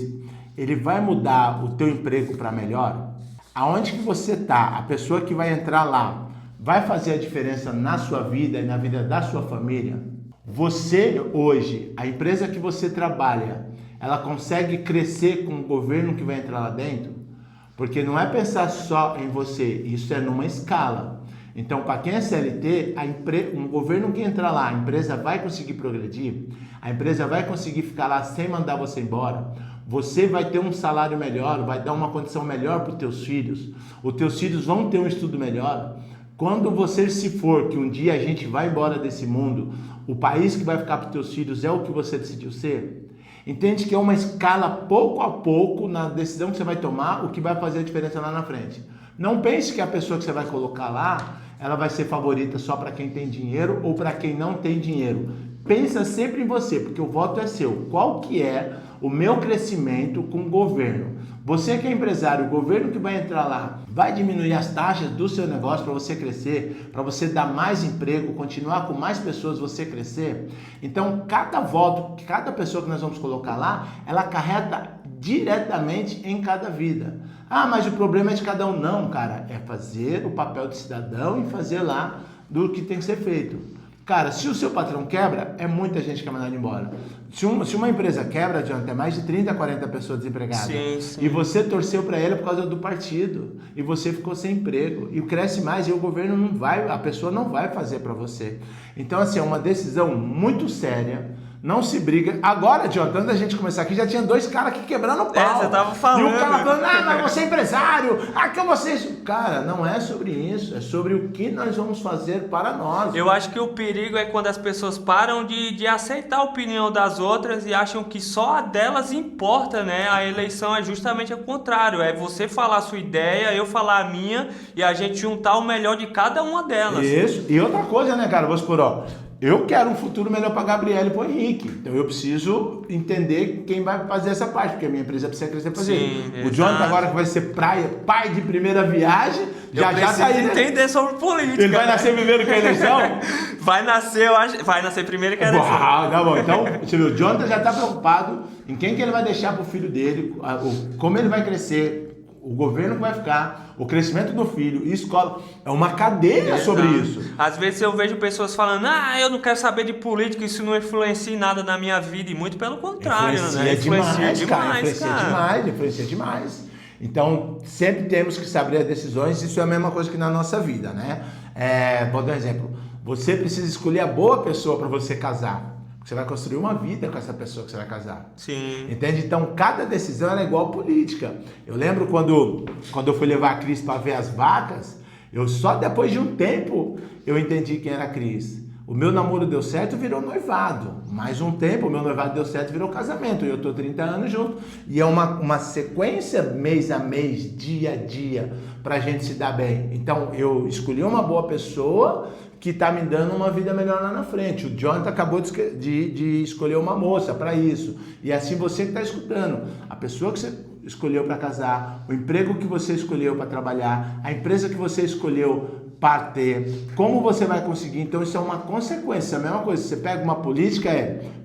ele vai mudar o teu emprego para melhor? Aonde que você tá, a pessoa que vai entrar lá, vai fazer a diferença na sua vida e na vida da sua família? Você hoje, a empresa que você trabalha, ela consegue crescer com o governo que vai entrar lá dentro? Porque não é pensar só em você, isso é numa escala. Então, para quem é CLT, um governo que entrar lá, a empresa vai conseguir progredir, a empresa vai conseguir ficar lá sem mandar você embora. Você vai ter um salário melhor, vai dar uma condição melhor para os teus filhos. Os teus filhos vão ter um estudo melhor. Quando você se for, que um dia a gente vai embora desse mundo, o país que vai ficar para os teus filhos é o que você decidiu ser? Entende que é uma escala pouco a pouco na decisão que você vai tomar, o que vai fazer a diferença lá na frente. Não pense que a pessoa que você vai colocar lá, ela vai ser favorita só para quem tem dinheiro ou para quem não tem dinheiro. Pensa sempre em você, porque o voto é seu. Qual que é o meu crescimento com o governo? Você que é empresário, o governo que vai entrar lá, vai diminuir as taxas do seu negócio para você crescer, para você dar mais emprego, continuar com mais pessoas, você crescer? Então, cada voto, cada pessoa que nós vamos colocar lá, ela acarreta diretamente em cada vida. Ah, mas o problema é de cada um. Não, cara, é fazer o papel de cidadão e fazer lá do que tem que ser feito. Cara, se o seu patrão quebra, é muita gente que é mandada embora. Se uma empresa quebra, Jonathan, é mais de 30, 40 pessoas desempregadas. Sim. E você torceu para ela por causa do partido. E você ficou sem emprego. E cresce mais e o governo não vai, a pessoa não vai fazer para você. Então, assim, é uma decisão muito séria. Não se briga. Agora, Jonathan, antes da gente começar aqui, já tinha 2 caras aqui quebrando o pau. Você tava falando. E o cara falando, mas você é empresário. Que você... Cara, não é sobre isso. É sobre o que nós vamos fazer para nós. Eu acho que o perigo é quando as pessoas param de aceitar a opinião das outras e acham que só a delas importa, né? A eleição é justamente o contrário. É você falar a sua ideia, eu falar a minha e a gente juntar o melhor de cada uma delas. Isso. E outra coisa, né, cara? Vamos supor, ó. Eu quero um futuro melhor para Gabriela e para o Henrique. Então eu preciso entender quem vai fazer essa parte, porque a minha empresa precisa crescer para fazer. O Jonathan agora que vai ser pai de primeira viagem, já tá aí, né? Entender sobre política. Ele vai nascer primeiro que a eleição? Vai nascer primeiro que a eleição. Tá bom. Então, você viu, o Jonathan já está preocupado em quem que ele vai deixar pro filho dele, como ele vai crescer, o governo que vai ficar, o crescimento do filho, escola. É uma cadeia sobre isso. Às vezes eu vejo pessoas falando, eu não quero saber de política, isso não influencia em nada na minha vida. E muito pelo contrário, né? Influencia demais. Então, sempre temos que saber as decisões. Isso é a mesma coisa que na nossa vida, né? Vou dar um exemplo. Você precisa escolher a boa pessoa para você casar. Você vai construir uma vida com essa pessoa que você vai casar. Sim. Entende? Então, cada decisão era igual política. Eu lembro quando eu fui levar a Cris para ver as vacas, eu só depois de um tempo eu entendi quem era a Cris. O meu namoro deu certo, virou noivado. Mais um tempo, o meu noivado deu certo, virou casamento. E eu tô 30 anos junto. E é uma sequência mês a mês, dia a dia, pra gente se dar bem. Então, eu escolhi uma boa pessoa que tá me dando uma vida melhor lá na frente. O Jonathan acabou de escolher uma moça para isso. E assim você que está escutando, a pessoa que você escolheu para casar, o emprego que você escolheu para trabalhar, a empresa que você escolheu para ter, como você vai conseguir. Então isso é uma consequência, a mesma coisa. Você pega uma política,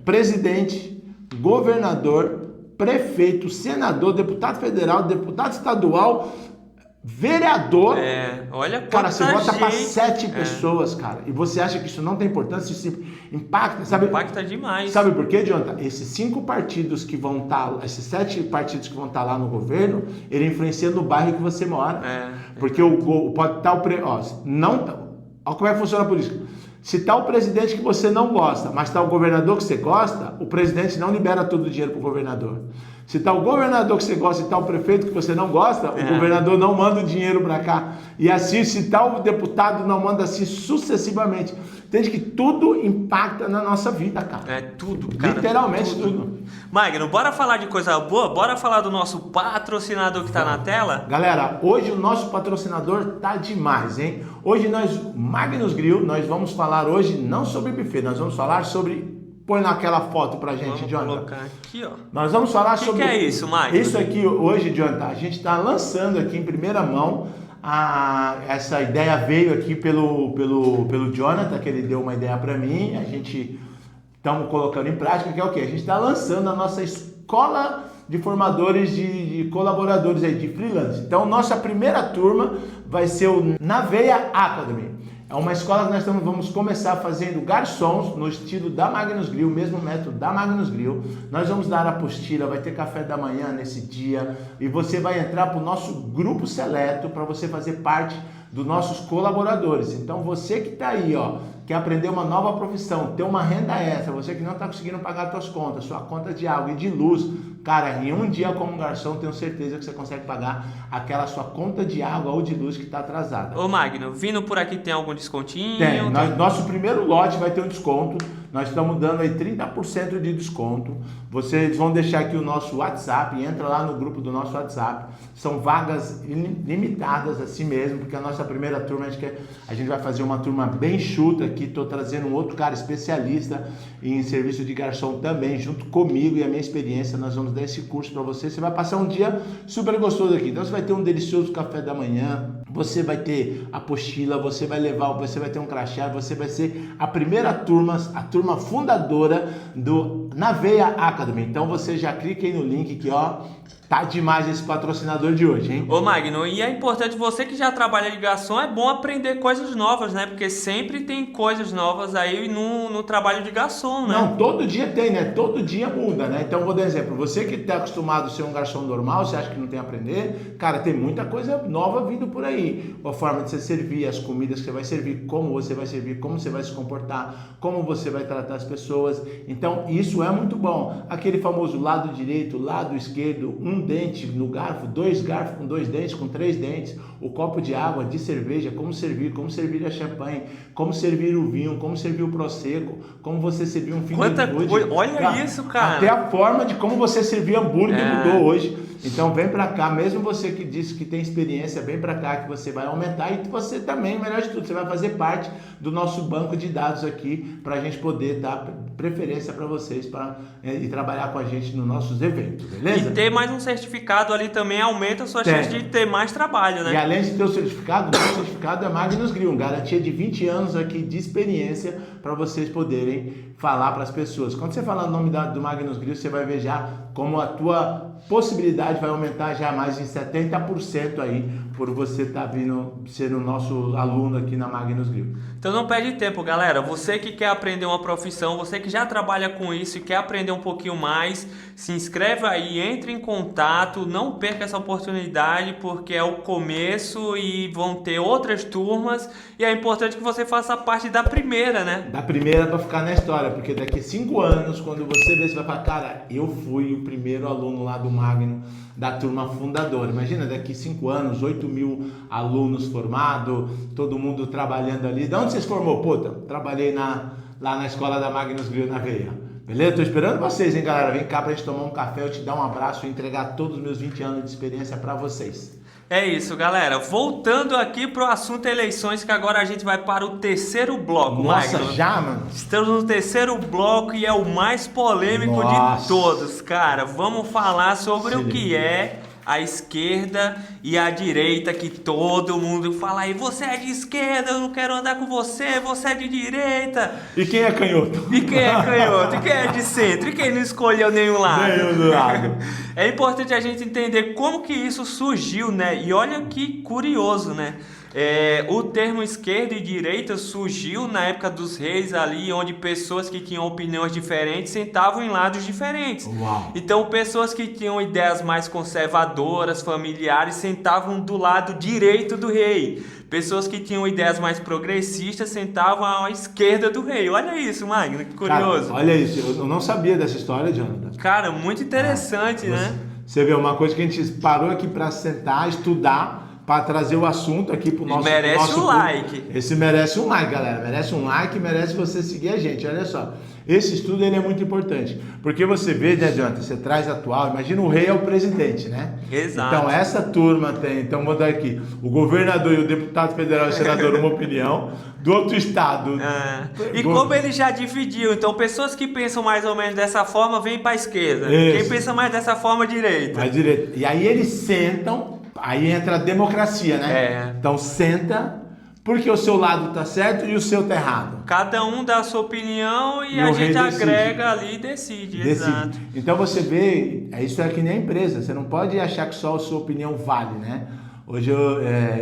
presidente, governador, prefeito, senador, deputado federal, deputado estadual, vereador. Olha, cara, você vota para 7 pessoas, cara, e você acha que isso não tem importância? Isso impacta, sabe? Impacta demais. Sabe por quê, Jonathan? Esses 5 partidos que vão estar, esses 7 partidos que vão estar lá no governo, ele influencia no bairro que você mora. Porque pode estar olha como é que funciona a política. Se está o presidente que você não gosta, mas está o governador que você gosta, o presidente não libera todo o dinheiro para o governador. Se está o governador que você gosta e está o prefeito que você não gosta, o governador não manda o dinheiro para cá. E assim, se está o deputado, não manda assim sucessivamente. Entende que tudo impacta na nossa vida, cara. Tudo, cara. Literalmente tudo. Magno, bora falar de coisa boa? Bora falar do nosso patrocinador que está na tela? Galera, hoje o nosso patrocinador tá demais, hein? Hoje Magnus Grill, nós vamos falar hoje não sobre buffet, nós vamos falar sobre... Põe naquela foto pra gente, Jonathan. Vamos colocar aqui, ó. Nós vamos falar sobre... O que é isso, Magno? Isso aqui, hoje, Jonathan, a gente está lançando aqui em primeira mão. Essa ideia veio aqui pelo Jonathan, que ele deu uma ideia para mim. A gente estamos colocando em prática, que é o quê? A gente está lançando a nossa escola de formadores de colaboradores aí, de freelance. Então, nossa primeira turma vai ser o Naveia Academy. É uma escola que nós vamos começar fazendo garçons no estilo da Magnus Grill, o mesmo método da Magnus Grill. Nós vamos dar apostila, vai ter café da manhã nesse dia e você vai entrar para o nosso grupo seleto para você fazer parte dos nossos colaboradores. Então você que está aí, quer aprender uma nova profissão, ter uma renda extra, você que não está conseguindo pagar suas contas, sua conta de água e de luz, cara, em um dia como garçom, tenho certeza que você consegue pagar aquela sua conta de água ou de luz que está atrasada. Ô Magno, vindo por aqui tem algum descontinho? Tem, nosso primeiro lote vai ter um desconto, nós estamos dando aí 30% de desconto. Vocês vão deixar aqui o nosso WhatsApp, entra lá no grupo do nosso WhatsApp, são vagas limitadas assim mesmo, porque a nossa primeira turma, a gente vai fazer uma turma bem chuta aqui, estou trazendo um outro cara especialista em serviço de garçom também, junto comigo e a minha experiência, nós vamos dar esse curso para você. Você vai passar um dia super gostoso aqui. Então você vai ter um delicioso café da manhã, você vai ter apostila, você vai ter um crachá, você vai ser a primeira turma, a turma fundadora do Naveia Academy. Então você já clica aí no link aqui, Tá demais esse patrocinador de hoje, hein? Ô Magno, e é importante, você que já trabalha de garçom, é bom aprender coisas novas, né? Porque sempre tem coisas novas aí no trabalho de garçom, né? Não, todo dia tem, né? Todo dia muda, né? Então, vou dar um exemplo. Você que está acostumado a ser um garçom normal, você acha que não tem a aprender? Cara, tem muita coisa nova vindo por aí. A forma de você servir, as comidas que você vai servir, como você vai servir, como você vai se comportar, como você vai tratar as pessoas. Então, isso é muito bom. Aquele famoso lado direito, lado esquerdo, um dente no garfo, dois garfos com dois dentes, com três dentes, o copo de água, de cerveja, como servir a champanhe, como servir o vinho, como servir o prosecco, como você servir um finger food. Olha isso, cara. Até a forma de como você servir hambúrguer mudou hoje. Então vem pra cá, mesmo você que disse que tem experiência, vem pra cá que você vai aumentar e você também, melhor de tudo, você vai fazer parte do nosso banco de dados aqui pra gente poder dar preferência para vocês e trabalhar com a gente nos nossos eventos, beleza? E ter mais um certificado ali também aumenta a sua chance de ter mais trabalho, né? E além de ter o certificado, o certificado é Magnus Grill, garantia de 20 anos aqui de experiência para vocês poderem falar para as pessoas. Quando você falar o nome do Magnus Grill, você vai ver já como a tua possibilidade vai aumentar já mais em 70% aí, por você estar vindo ser o nosso aluno aqui na Magnus Grill. Então não perde tempo, galera. Você que quer aprender uma profissão, você que já trabalha com isso e quer aprender um pouquinho mais, se inscreve aí, entre em contato, não perca essa oportunidade, porque é o começo e vão ter outras turmas, e é importante que você faça parte da primeira, né? Da primeira para ficar na história, porque daqui 5 anos, quando você ver, você vai falar, cara, eu fui o primeiro aluno lá do Magno, da turma fundadora. Imagina, daqui 5 anos, 8.000 alunos formados, todo mundo trabalhando ali. De onde vocês formou? Puta, trabalhei lá na escola da Magnus Grill na Veia. Beleza? Tô esperando vocês, hein, galera? Vem cá pra gente tomar um café, eu te dar um abraço e entregar todos os meus 20 anos de experiência pra vocês. É isso, galera. Voltando aqui pro assunto eleições, que agora a gente vai para o terceiro bloco. Nossa, Magno. já, mano? Estamos no terceiro bloco e é o mais polêmico de todos, cara. Vamos falar sobre o que é a esquerda e a direita, que todo mundo fala aí, você é de esquerda, eu não quero andar com você, você é de direita. E quem é canhoto? E quem é canhoto? E quem é de centro? E quem não escolheu nenhum lado? Nenhum lado. É importante a gente entender como que isso surgiu, né? E olha que curioso, né? O termo esquerda e direita surgiu na época dos reis ali, onde pessoas que tinham opiniões diferentes sentavam em lados diferentes. Uau. Então pessoas que tinham ideias mais conservadoras, familiares, sentavam do lado direito do rei. Pessoas que tinham ideias mais progressistas sentavam à esquerda do rei. Olha isso, Magno, que curioso. Cara, olha isso, eu não sabia dessa história, Jonathan. Cara, muito interessante, né? Você vê, uma coisa que a gente parou aqui para sentar, estudar, para trazer o assunto aqui pro nosso... Merece um like. Esse merece um like, galera. Merece um like, merece você seguir a gente. Olha só. Esse estudo ele é muito importante. Porque você vê, né, Jonathan? Você traz atual. Imagina, o rei é o presidente, né? Exato. Então, essa turma tem... Então, vou dar aqui. O governador e o deputado federal e o senador, uma opinião. Do outro estado... E como ele já dividiu, então pessoas que pensam mais ou menos dessa forma, vêm para a esquerda. Isso. Quem pensa mais dessa forma, direita. Mais direita. E aí eles sentam... Aí entra a democracia, né? Então senta, porque o seu lado tá certo e o seu tá errado. Cada um dá a sua opinião e a gente agrega ali e decide. Exato. Então você vê, isso é que nem a empresa, você não pode achar que só a sua opinião vale, né? Hoje,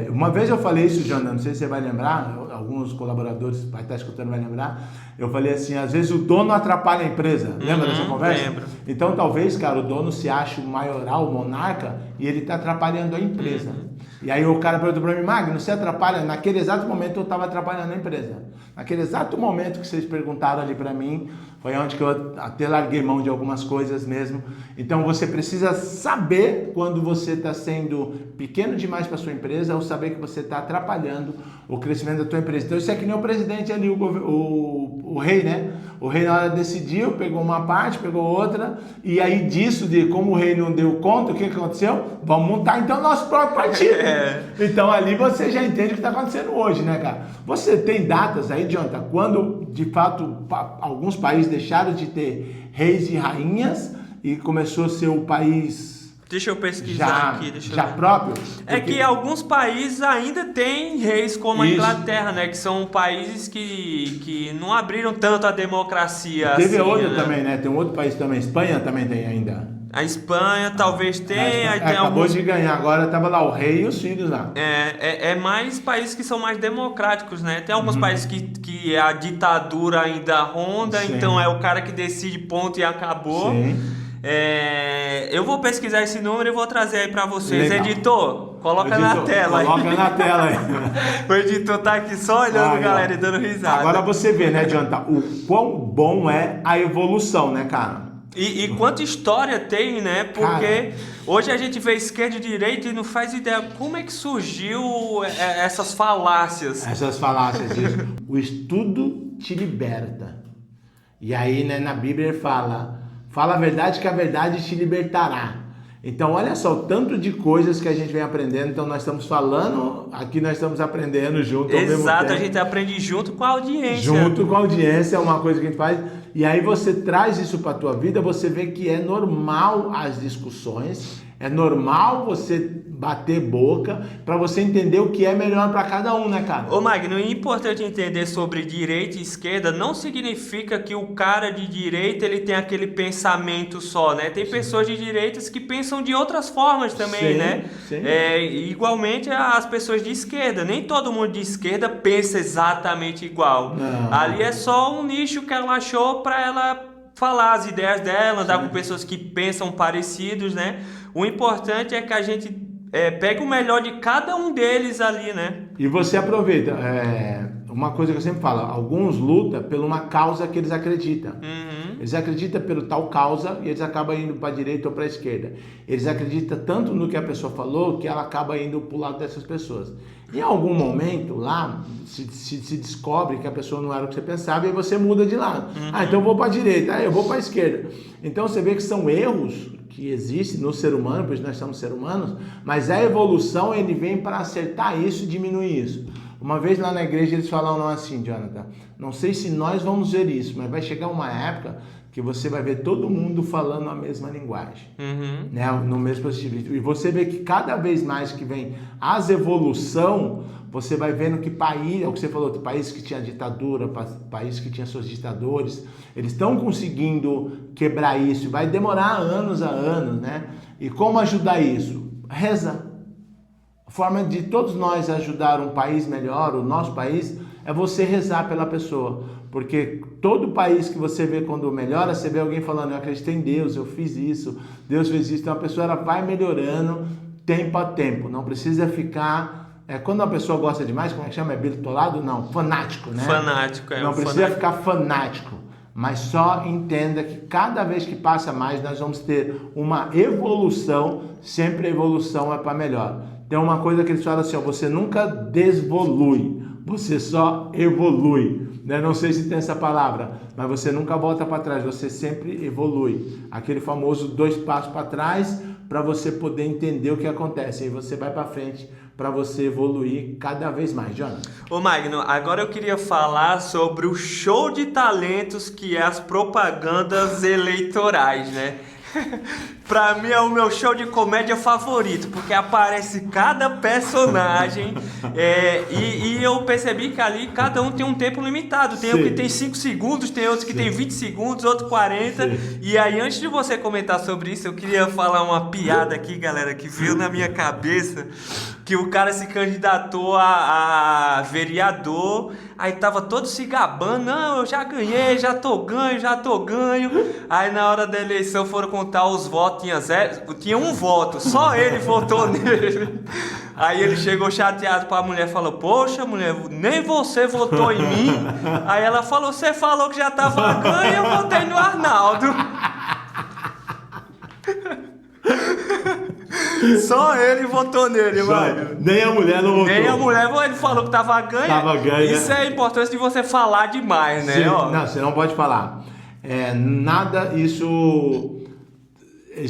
uma vez eu falei isso, Jonathan, não sei se você vai lembrar, alguns colaboradores vai estar escutando vai lembrar, eu falei assim, às vezes o dono atrapalha a empresa, lembra dessa conversa? Lembro. Então talvez, cara, o dono se ache o maioral, o monarca, e ele está atrapalhando a empresa. E aí o cara perguntou para mim, Magno, você atrapalha? Naquele exato momento eu estava atrapalhando a empresa. Naquele exato momento que vocês perguntaram ali para mim, foi onde que eu até larguei mão de algumas coisas mesmo. Então você precisa saber quando você está sendo pequeno demais para sua empresa ou saber que você está atrapalhando o crescimento da tua empresa. Então isso é que nem o presidente ali, o rei, né? O rei na hora decidiu, pegou uma parte, pegou outra, e aí disso, de como o rei não deu conta, o que aconteceu? Vamos montar então nosso próprio partido. Então ali você já entende o que está acontecendo hoje, né, cara? Você tem datas aí, Jonathan, quando de fato alguns países deixaram de ter reis e rainhas e começou a ser o país Deixa eu pesquisar aqui. Já próprio? É que alguns países ainda têm reis como a Isso. Inglaterra, né? Que são países que não abriram tanto a democracia Teve assim, outro né? também, né? Tem um outro país também. Espanha também tem ainda. A Espanha talvez tenha, aí tem acabou alguns... de ganhar, agora tava lá o rei e os filhos lá. É mais países que são mais democráticos, né? Tem alguns países que a ditadura ainda ronda, Sim. então é o cara que decide, ponto e acabou. Sim. Eu vou pesquisar esse número e vou trazer aí pra vocês. Legal. Editor, coloca na tela aí. Coloca na tela aí. O editor tá aqui só olhando, galera, e dando risada. Agora você vê, né, Jonathan, o quão bom é a evolução, né, cara? E quanta história tem, né? Porque hoje a gente vê esquerda e direita e não faz ideia como é que surgiu essas falácias. Essas falácias disso. O estudo te liberta. E aí, né, na Bíblia ele fala a verdade que a verdade te libertará. Então, olha só, o tanto de coisas que a gente vem aprendendo. Então, nós estamos falando, aqui nós estamos aprendendo junto ao mesmo tempo. Exato, a gente aprende junto com a audiência. Junto com a audiência, é uma coisa que a gente faz. E aí você traz isso para a tua vida, você vê que é normal as discussões, é normal você bater boca para você entender o que é melhor para cada um, né, cara? Ô Magno, é importante entender sobre direita e esquerda, não significa que o cara de direita ele tem aquele pensamento só, né? Tem pessoas de direitas que pensam de outras formas também, sim, né? Sim. Igualmente as pessoas de esquerda, nem todo mundo de esquerda pensa exatamente igual. Não. Ali é só um nicho que ela achou para ela falar as ideias dela, andar com pessoas que pensam parecidos, né? O importante é que a gente pega o melhor de cada um deles ali, né? E você aproveita. Uma coisa que eu sempre falo, alguns lutam por uma causa que eles acreditam. Uhum. Eles acreditam pelo tal causa e eles acabam indo para a direita ou para a esquerda. Eles acreditam tanto no que a pessoa falou que ela acaba indo para o lado dessas pessoas. Em algum momento lá, se descobre que a pessoa não era o que você pensava e aí você muda de lado. Uhum. Então eu vou para a direita, eu vou para a esquerda. Então você vê que são erros que existem no ser humano, pois nós somos seres humanos, mas a evolução ele vem para acertar isso e diminuir isso. Uma vez lá na igreja eles falaram assim, Jonathan, não sei se nós vamos ver isso, mas vai chegar uma época que você vai ver todo mundo falando a mesma linguagem, né? No mesmo positivo. E você vê que cada vez mais que vem as evolução, você vai vendo que país, é o que você falou, países que tinha ditadura, países que tinha seus ditadores, eles estão conseguindo quebrar isso. Vai demorar anos, né? E como ajudar isso? Reza. A forma de todos nós ajudar um país melhor, o nosso país, é você rezar pela pessoa. Porque todo país que você vê quando melhora, você vê alguém falando, eu acreditei em Deus, eu fiz isso, Deus fez isso. Então a pessoa ela vai melhorando tempo a tempo. Não precisa ficar... quando uma pessoa gosta demais, como é que chama? É bitolado? Não, fanático, né? Fanático, Não precisa ficar fanático. Mas só entenda que cada vez que passa mais, nós vamos ter uma evolução. Sempre a evolução é para melhor. Tem uma coisa que eles falam assim, você nunca desvolui, você só evolui. Né? Não sei se tem essa palavra, mas você nunca volta para trás, você sempre evolui. Aquele famoso 2 passos para trás, para você poder entender o que acontece. Aí você vai para frente para você evoluir cada vez mais, Jonathan. Ô Magno, agora eu queria falar sobre o show de talentos que é as propagandas eleitorais, né? Pra mim é o meu show de comédia favorito, porque aparece cada personagem e eu percebi que ali cada um tem um tempo limitado. Tem um que tem 5 segundos, tem outros que tem 20 segundos, outro 40. Sim. E aí, antes de você comentar sobre isso, eu queria falar uma piada aqui, galera, que veio na minha cabeça, que o cara se candidatou a vereador, aí tava todo se gabando, não, eu já ganhei, já tô ganho. Aí na hora da eleição foram contar os votos, tinha um voto, só ele votou nele. Aí ele chegou chateado pra mulher, falou, poxa mulher, nem você votou em mim. Aí ela falou, você falou que já tava ganho, eu votei no Arnaldo. Só ele votou nele, mano. Nem a mulher não votou. Nem a mulher, ele falou que tava ganho. Isso é a importância de você falar demais, né? Não, você não pode falar. Nada, isso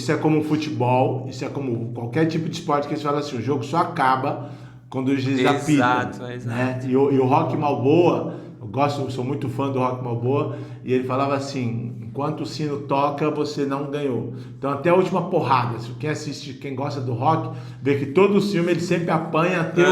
é como futebol, isso é como qualquer tipo de esporte que eles falam assim, o jogo só acaba quando o juiz apita. Exato. Né? E o Rocky Balboa, eu sou muito fã do Rock Balboa, e ele falava assim, enquanto o sino toca, você não ganhou. Então até a última porrada, se quem assiste, quem gosta do rock, vê que todo o filme ele sempre apanha até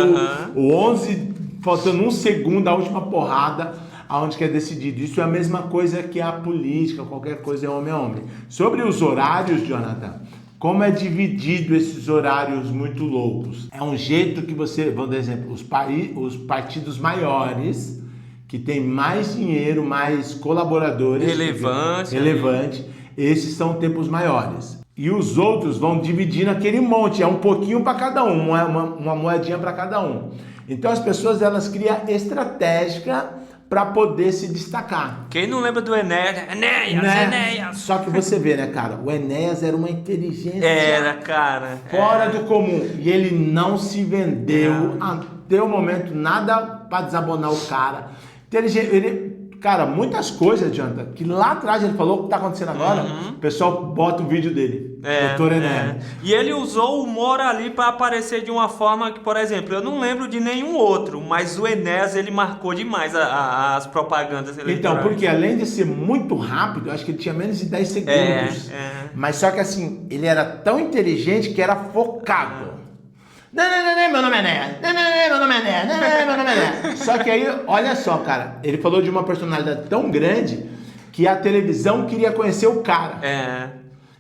o 11, faltando um segundo, a última porrada, aonde que é decidido. Isso é a mesma coisa que a política, qualquer coisa é homem a homem. Sobre os horários, Jonathan, como é dividido esses horários muito loucos? É um jeito que você, vou dar exemplo, os partidos maiores, que tem mais dinheiro, mais colaboradores, relevante, esses são tempos maiores. E os outros vão dividindo aquele monte, é um pouquinho para cada um, uma moedinha para cada um. Então as pessoas elas criam estratégia para poder se destacar. Quem não lembra do Enéas? Enéas! Só que você vê, né, cara? O Enéas era uma inteligência... Era, cara. Fora do comum. E ele não se vendeu até o momento, nada para desabonar o cara. Cara, muitas coisas, adianta, que lá atrás ele falou o que tá acontecendo agora, o pessoal bota o vídeo dele, Dr. Enéas. E ele usou o humor ali para aparecer de uma forma que, por exemplo, eu não lembro de nenhum outro, mas o Enéas, ele marcou demais as propagandas eleitorais. Então, porque além de ser muito rápido, eu acho que ele tinha menos de 10 segundos. Mas só que assim, ele era tão inteligente que era focado. Não, meu nome é Enéas. Meu nome é Enéas. Só que aí, olha só, cara, ele falou de uma personalidade tão grande que a televisão queria conhecer o cara.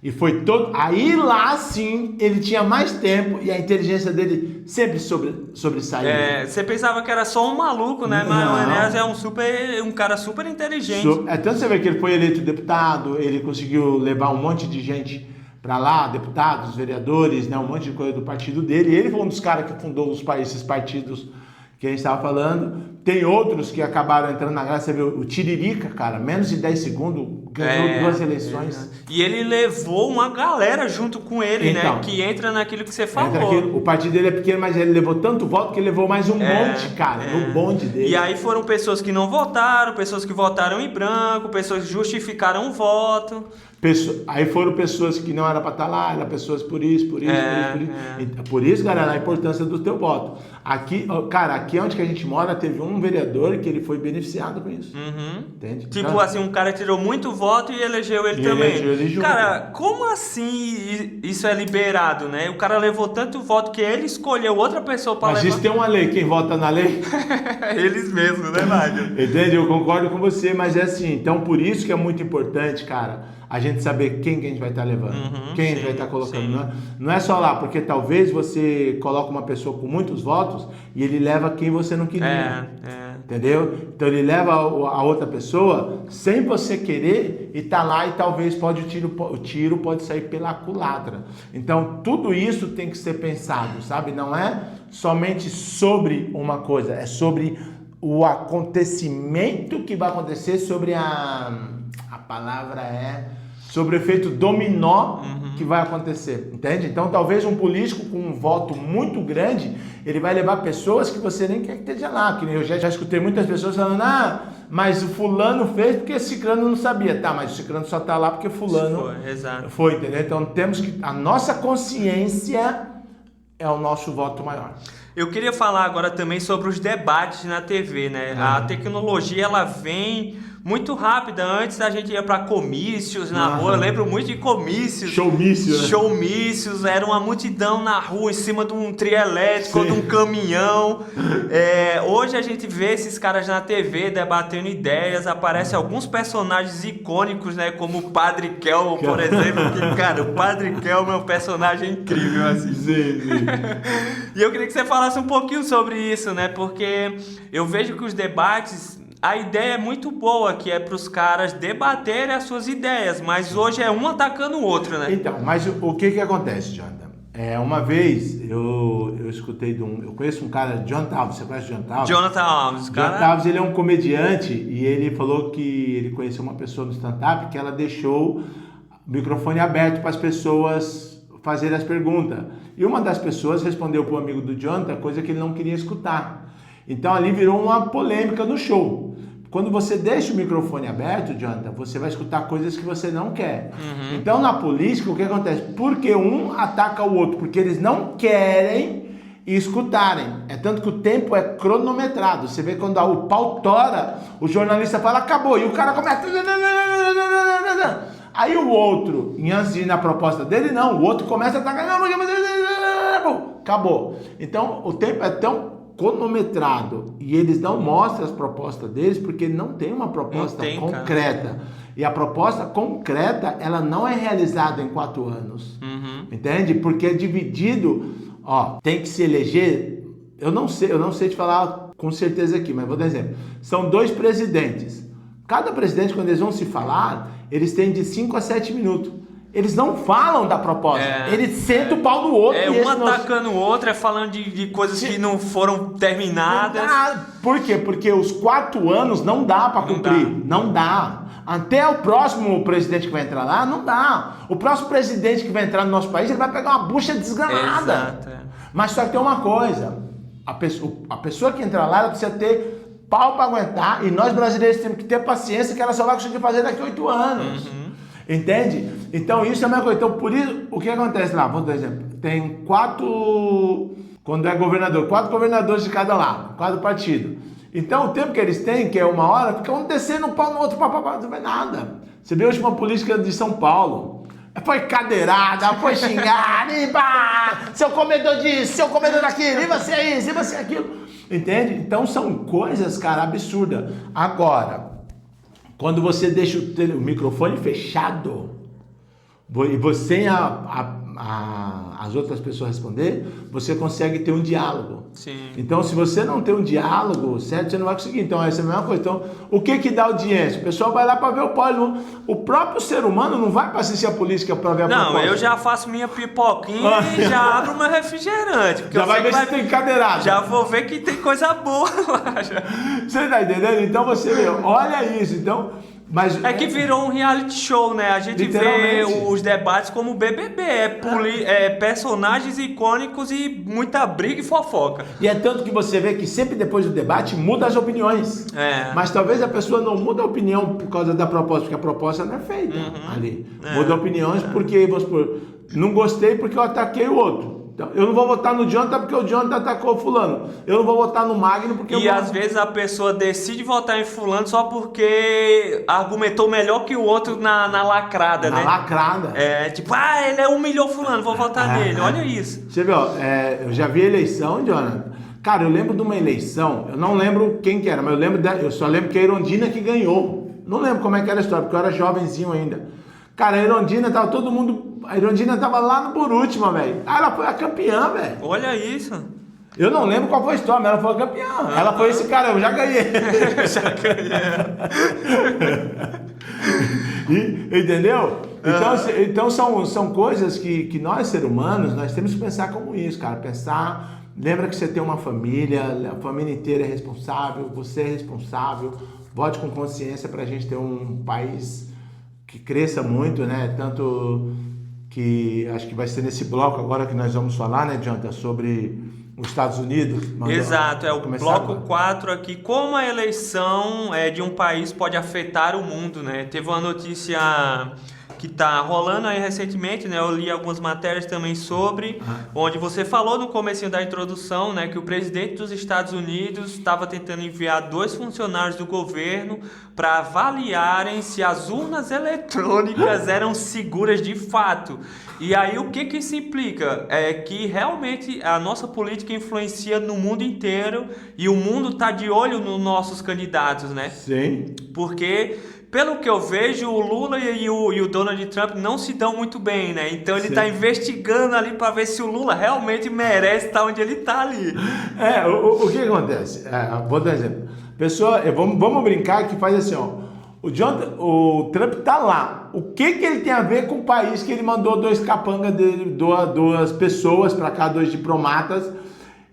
E foi todo... Aí lá sim, ele tinha mais tempo e a inteligência dele sempre sobressaía. Você pensava que era só um maluco, né? Mas o Enéas é um cara super inteligente. Tanto você vê que ele foi eleito deputado, ele conseguiu levar um monte de gente para lá, deputados, vereadores, né, um monte de coisa do partido dele. E ele foi um dos caras que fundou esses partidos que a gente estava falando. Tem outros que acabaram entrando na graça. Você viu o Tiririca, cara, menos de 10 segundos, ganhou 2 eleições. E ele levou uma galera junto com ele, então, né? Que entra naquilo que você falou. O partido dele é pequeno, mas ele levou tanto voto que ele levou mais um monte, cara, no bonde dele. E aí foram pessoas que não votaram, pessoas que votaram em branco, pessoas que justificaram o voto. Aí foram pessoas que não eram para estar lá, eram pessoas por isso. Por isso, galera, a importância do teu voto. Aqui, cara, aqui onde que a gente mora, teve um vereador que ele foi beneficiado com isso. Entende? Tipo então, assim, um cara tirou muito voto e elegeu ele também. Cara, como assim isso é liberado, né? O cara levou tanto voto que ele escolheu outra pessoa para levar. Mas isso tem uma lei, quem vota na lei? Eles mesmos, né, Nádia? Entende? Eu concordo com você, mas é assim, então por isso que é muito importante, cara, a gente saber quem que a gente vai estar levando, quem a gente vai estar colocando. Não é só lá, porque talvez você coloca uma pessoa com muitos votos e ele leva quem você não queria. Entendeu? Então ele leva a outra pessoa sem você querer e tá lá e talvez o tiro pode sair pela culatra. Então tudo isso tem que ser pensado, sabe? Não é somente sobre uma coisa, é sobre o acontecimento que vai acontecer, sobre a palavra sobre o efeito dominó que vai acontecer, entende? Então talvez um político com um voto muito grande, ele vai levar pessoas que você nem quer que esteja lá, que eu já escutei muitas pessoas falando, mas o fulano fez porque esse ciclano não sabia, tá, mas o ciclano só tá lá porque fulano foi, entendeu? Então temos que, a nossa consciência é o nosso voto maior. Eu queria falar agora também sobre os debates na TV, né? A tecnologia, ela vem muito rápida. Antes a gente ia para comícios na rua, eu lembro muito de comícios. Showmícios, né? Showmícios, era uma multidão na rua, em cima de um trio elétrico ou de um caminhão. Hoje a gente vê esses caras na TV debatendo ideias, aparecem alguns personagens icônicos, né? Como o Padre Kelmo, por exemplo. Que, cara, o Padre Kelmo é um personagem incrível, assim. Sim. E eu queria que você falasse um pouquinho sobre isso, né? Porque eu vejo que os debates... A ideia é muito boa, que é para os caras debaterem as suas ideias, mas hoje é um atacando o outro, né? Então, mas o que acontece, Jonathan? Uma vez eu escutei eu conheço um cara, John Talvis, você conhece o John Talvis? Jonathan Alves, cara. John Talvis, ele é um comediante e ele falou que ele conheceu uma pessoa no stand-up que ela deixou o microfone aberto para as pessoas fazerem as perguntas. E uma das pessoas respondeu para o amigo do Jonathan coisa que ele não queria escutar. Então ali virou uma polêmica no show. Quando você deixa o microfone aberto, Jonathan, você vai escutar coisas que você não quer. Então na política, o que acontece? Porque um ataca o outro, porque eles não querem e escutarem. É tanto que o tempo é cronometrado. Você vê quando o pau tora, o jornalista fala, acabou, e o cara começa... Aí o outro, antes de ir na proposta dele, não, o outro começa a atacar, acabou. Então, o tempo é tão cronometrado e eles não mostram as propostas deles porque não tem uma proposta concreta. Cara. E a proposta concreta, ela não é realizada em 4 anos. Entende? Porque é dividido, tem que se eleger, eu não sei te falar com certeza aqui, mas vou dar exemplo. São 2 presidentes. Cada presidente, quando eles vão se falar, eles têm de 5 a 7 minutos. Eles não falam da proposta, eles sentam o pau do outro. Um atacando o outro, falando de coisas que não foram terminadas. Por quê? Porque os 4 anos não dá para cumprir. Não dá. Até o próximo presidente que vai entrar lá, não dá. O próximo presidente que vai entrar no nosso país, ele vai pegar uma bucha desgramada. Exato. Mas só que tem uma coisa, a pessoa que entrar lá, ela precisa ter pau para aguentar, e nós brasileiros temos que ter paciência, que ela só vai conseguir fazer daqui a 8 anos. Entende? Então isso é a mesma coisa. Então por isso, o que acontece lá? Vou dar um exemplo. Tem 4, quando é governador, 4 governadores de cada lado, 4 partidos. Então o tempo que eles têm, que é 1 hora, fica um descendo um pau no outro, não vê nada. Você vê a última política de São Paulo. Foi cadeirada, foi xingada, e seu comedor disso, seu comedor daquilo, e você isso, e você aquilo. Entende? Então são coisas, cara, absurdas. Agora, quando você deixa o microfone fechado e você as outras pessoas responder, você consegue ter um diálogo. Sim. Então, se você não tem um diálogo, certo, você não vai conseguir. Então, essa é a mesma coisa. Então, o que dá audiência? O pessoal vai lá para ver o pódio. O próprio ser humano não vai para assistir a política para ver a proposta. Não, eu já faço minha pipoquinha e já abro meu refrigerante. Já vai ver se tem cadeirada. Já vou ver que tem coisa boa lá. Você tá entendendo? Então, você vê, olha isso. Então... Mas é que virou um reality show, né? A gente vê os debates como BBB, personagens icônicos e muita briga e fofoca. E é tanto que você vê que sempre depois do debate muda as opiniões. Mas talvez a pessoa não muda a opinião por causa da proposta, porque a proposta não é feita ali. Muda opiniões porque, vamos supor, não gostei porque eu ataquei o outro. Então, eu não vou votar no Jonathan porque o Jonathan atacou o fulano. Eu não vou votar no Magno porque... E às vezes a pessoa decide votar em fulano só porque argumentou melhor que o outro na lacrada, né? Na lacrada. Tipo, ele humilhou fulano, vou votar nele. Olha isso. Você viu, eu já vi eleição, Jonathan. Cara, eu lembro de uma eleição, eu não lembro quem que era, mas eu só lembro que a Erondina que ganhou. Não lembro como é que era a história, porque eu era jovenzinho ainda. Cara, a Erondina tava todo mundo... A Erondina tava lá por última, velho. Ela foi a campeã, velho. Olha isso. Eu não lembro qual foi a história, mas ela foi a campeã. Ela foi esse cara, eu já ganhei. Entendeu? Então são coisas que nós, seres humanos, nós temos que pensar como isso, cara. Pensar, lembra que você tem uma família, a família inteira é responsável, você é responsável. Vote com consciência pra gente ter um país que cresça muito, né? Tanto... que acho que vai ser nesse bloco agora que nós vamos falar, né, Jonathan, sobre os Estados Unidos. Exato, é o bloco 4 aqui. Como a eleição de um país pode afetar o mundo, né? Teve uma notícia que está rolando aí recentemente, né? Eu li algumas matérias também sobre, onde você falou no comecinho da introdução, né, que o presidente dos Estados Unidos estava tentando enviar 2 funcionários do governo para avaliarem se as urnas eletrônicas eram seguras de fato. E aí o que isso implica? É que realmente a nossa política influencia no mundo inteiro e o mundo está de olho nos nossos candidatos, né? Sim. Porque... pelo que eu vejo, o Lula e o Donald Trump não se dão muito bem, né? Então ele está investigando ali para ver se o Lula realmente merece estar onde ele está ali. O que acontece? Vou dar um exemplo. Pessoa, vamos brincar que faz assim, ó. O Trump tá lá. O que ele tem a ver com o país que ele mandou 2 capangas dele, 2 pessoas para cá, 2 diplomatas?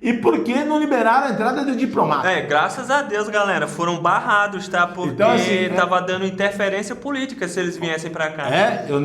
E por que não liberaram a entrada do diplomata? Graças a Deus, galera, foram barrados, tá? Porque então, assim, tava dando interferência política se eles viessem pra cá. Então,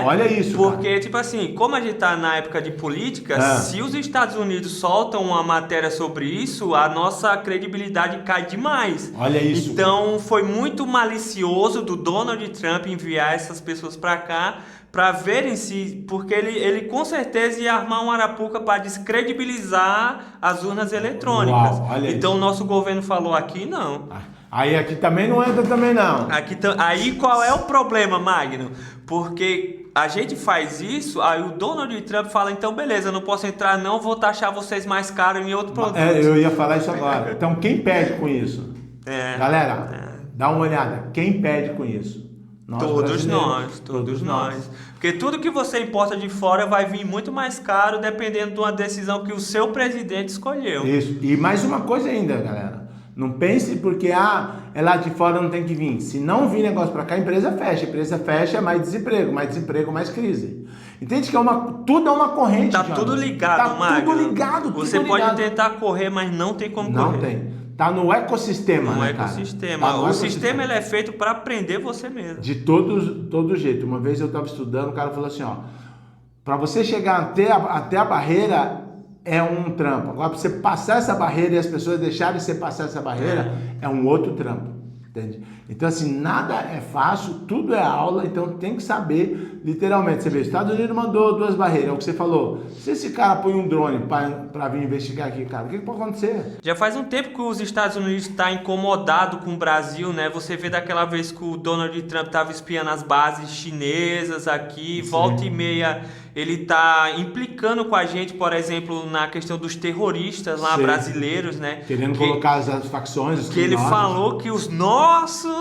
olha isso. Porque, cara. tipo assim, como a gente tá na época de política, se os Estados Unidos soltam uma matéria sobre isso, a nossa credibilidade cai demais. Olha isso. Então, foi muito malicioso do Donald Trump enviar essas pessoas pra cá para verem se... Porque ele com certeza ia armar uma arapuca para descredibilizar as urnas eletrônicas. Uau, olha então isso. o nosso governo falou aqui, não. Aí aqui também não entra também não. Aí qual é o problema, Magno? Porque a gente faz isso, aí o Donald Trump fala, então beleza, eu não posso entrar não, vou taxar vocês mais caro em outro produto. Eu ia falar isso agora. Então quem perde com isso? Galera, dá uma olhada. Quem perde com isso? Todos nós. Porque tudo que você importa de fora vai vir muito mais caro dependendo de uma decisão que o seu presidente escolheu. Isso. E mais uma coisa ainda, galera. Não pense porque é lá de fora, não tem que vir. Se não vir negócio para cá, a empresa fecha, mais desemprego, mais crise. Entende que tudo é uma corrente. Tá tudo ligado, Magno. Tudo ligado. Você pode tentar correr, mas não tem como correr. Não tem. Tá no ecossistema, no né, ecossistema. Cara? O sistema ele é feito para prender você mesmo. De todo jeito. Uma vez eu estava estudando, o cara falou assim, ó, para você chegar até a barreira é um trampo. Agora, para você passar essa barreira e as pessoas deixarem você passar essa barreira, é um outro trampo. Entende? Então, assim, nada é fácil, tudo é aula, então tem que saber, literalmente. Você vê, os Estados Unidos mandou 2 barreiras, é o que você falou. Se esse cara põe um drone para vir investigar aqui, cara, o que pode acontecer? Já faz um tempo que os Estados Unidos estão incomodados com o Brasil, né? Você vê daquela vez que o Donald Trump estava espiando as bases chinesas aqui, sim. Volta e meia ele está implicando com a gente, por exemplo, na questão dos terroristas lá, sim. Brasileiros, né? Querendo colocar as facções, que ele falou que os nossos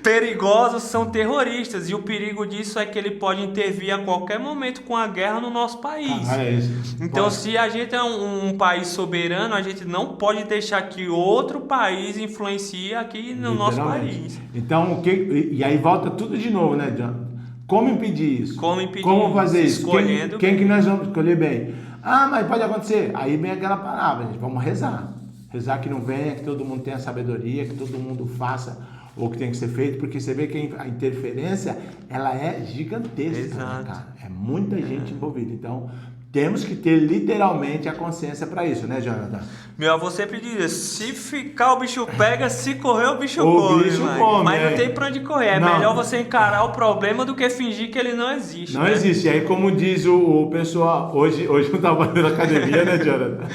perigosos são terroristas, e o perigo disso é que ele pode intervir a qualquer momento com a guerra no nosso país. É isso. Então, se a gente é um país soberano, a gente não pode deixar que outro país influencie aqui no nosso país. Então, e aí volta tudo de novo, né, John? Como impedir isso? Como fazer isso? Escolhendo quem que nós vamos escolher bem? Mas pode acontecer. Aí vem aquela palavra, gente. Vamos rezar. Rezar que não venha, que todo mundo tenha sabedoria, que todo mundo faça o que tem que ser feito, porque você vê que a interferência, ela é gigantesca, né, cara? É muita gente envolvida. Então, temos que ter literalmente a consciência para isso, né, Jonathan? Meu avô sempre dizia, se ficar o bicho pega, se correr o bicho come. Mas não tem pra onde correr, é melhor você encarar o problema do que fingir que ele não existe. Não existe, e aí como diz o pessoal, hoje eu estava na academia, né, Jonathan?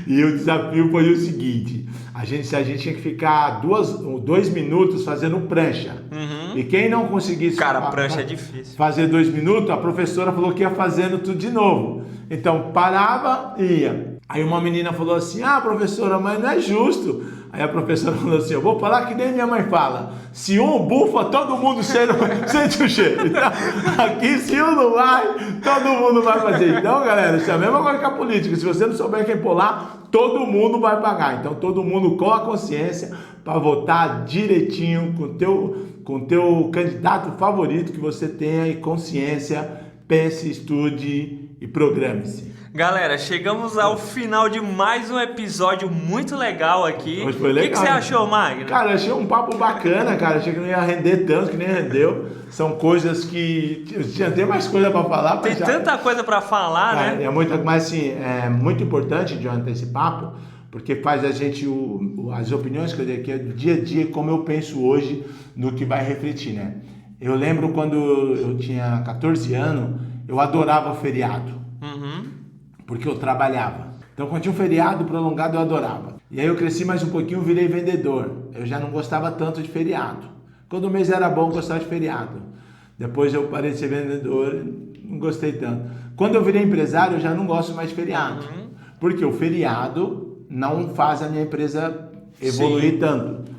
E o desafio foi o seguinte, a gente tinha que ficar 2 minutos fazendo prancha. E quem não conseguisse prancha é difícil. Fazer 2 minutos, a professora falou que ia fazendo tudo de novo. Então parava e ia. Aí uma menina falou assim, professora, mas não é justo. Aí a professora falou assim, eu vou falar que nem minha mãe fala, se um bufa, todo mundo sente o cheiro. Então, aqui se um não vai, todo mundo vai fazer. Então, galera, isso é a mesma coisa que a política. Se você não souber quem pôr lá, todo mundo vai pagar. Então, todo mundo com a consciência para votar direitinho com o teu candidato favorito que você tenha, e consciência, pense, estude e programe-se. Galera, chegamos ao final de mais um episódio muito legal aqui. Hoje foi legal. O que você achou, Magno? Cara, achei um papo bacana, cara. Achei que não ia render tanto, que nem rendeu. São coisas que... Tinha até mais coisa para falar. Tem tanta coisa para falar, cara, né? Mas assim, é muito importante, Jonathan, esse papo, porque faz a gente, as opiniões que eu dei aqui, do dia a dia, como eu penso hoje, no que vai refletir, né? Eu lembro quando eu tinha 14 anos, eu adorava feriado. Porque eu trabalhava. Então, quando tinha um feriado prolongado, eu adorava. E aí eu cresci mais um pouquinho, virei vendedor. Eu já não gostava tanto de feriado. Quando o mês era bom, eu gostava de feriado. Depois eu parei de ser vendedor, não gostei tanto. Quando eu virei empresário, eu já não gosto mais de feriado. Porque o feriado não faz a minha empresa evoluir tanto.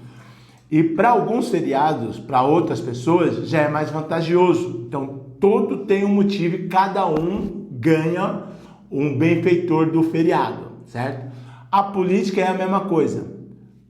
E para alguns feriados, para outras pessoas, já é mais vantajoso. Então, todo tem um motivo e cada um ganha um benfeitor do feriado, certo? A política é a mesma coisa.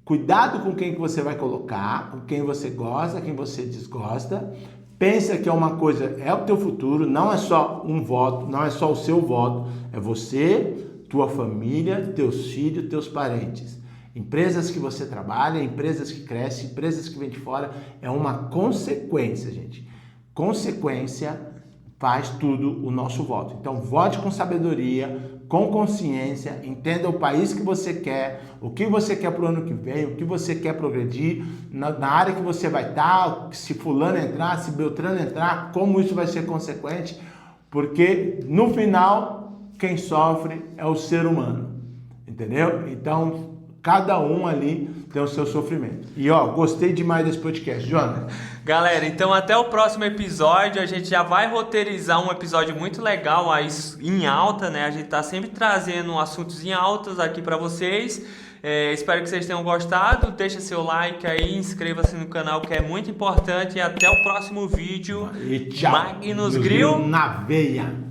Cuidado com quem que você vai colocar, com quem você gosta, quem você desgosta. Pensa que é uma coisa, é o teu futuro, não é só um voto, não é só o seu voto, é você, tua família, teus filhos, teus parentes. Empresas que você trabalha, empresas que crescem, empresas que vêm de fora, é uma consequência, gente. Consequência faz tudo o nosso voto. Então, vote com sabedoria, com consciência, entenda o país que você quer, o que você quer para o ano que vem, o que você quer progredir, na área que você vai estar, se fulano entrar, se Beltrano entrar, como isso vai ser consequente, porque no final, quem sofre é o ser humano, entendeu? Então, cada um ali tem o seu sofrimento. E gostei demais desse podcast, Jonas. Galera, então até o próximo episódio. A gente já vai roteirizar um episódio muito legal aí em alta, né? A gente tá sempre trazendo assuntos em altas aqui para vocês. Espero que vocês tenham gostado. Deixa seu like aí, inscreva-se no canal que é muito importante. E até o próximo vídeo. E tchau. Magnus Grill na veia.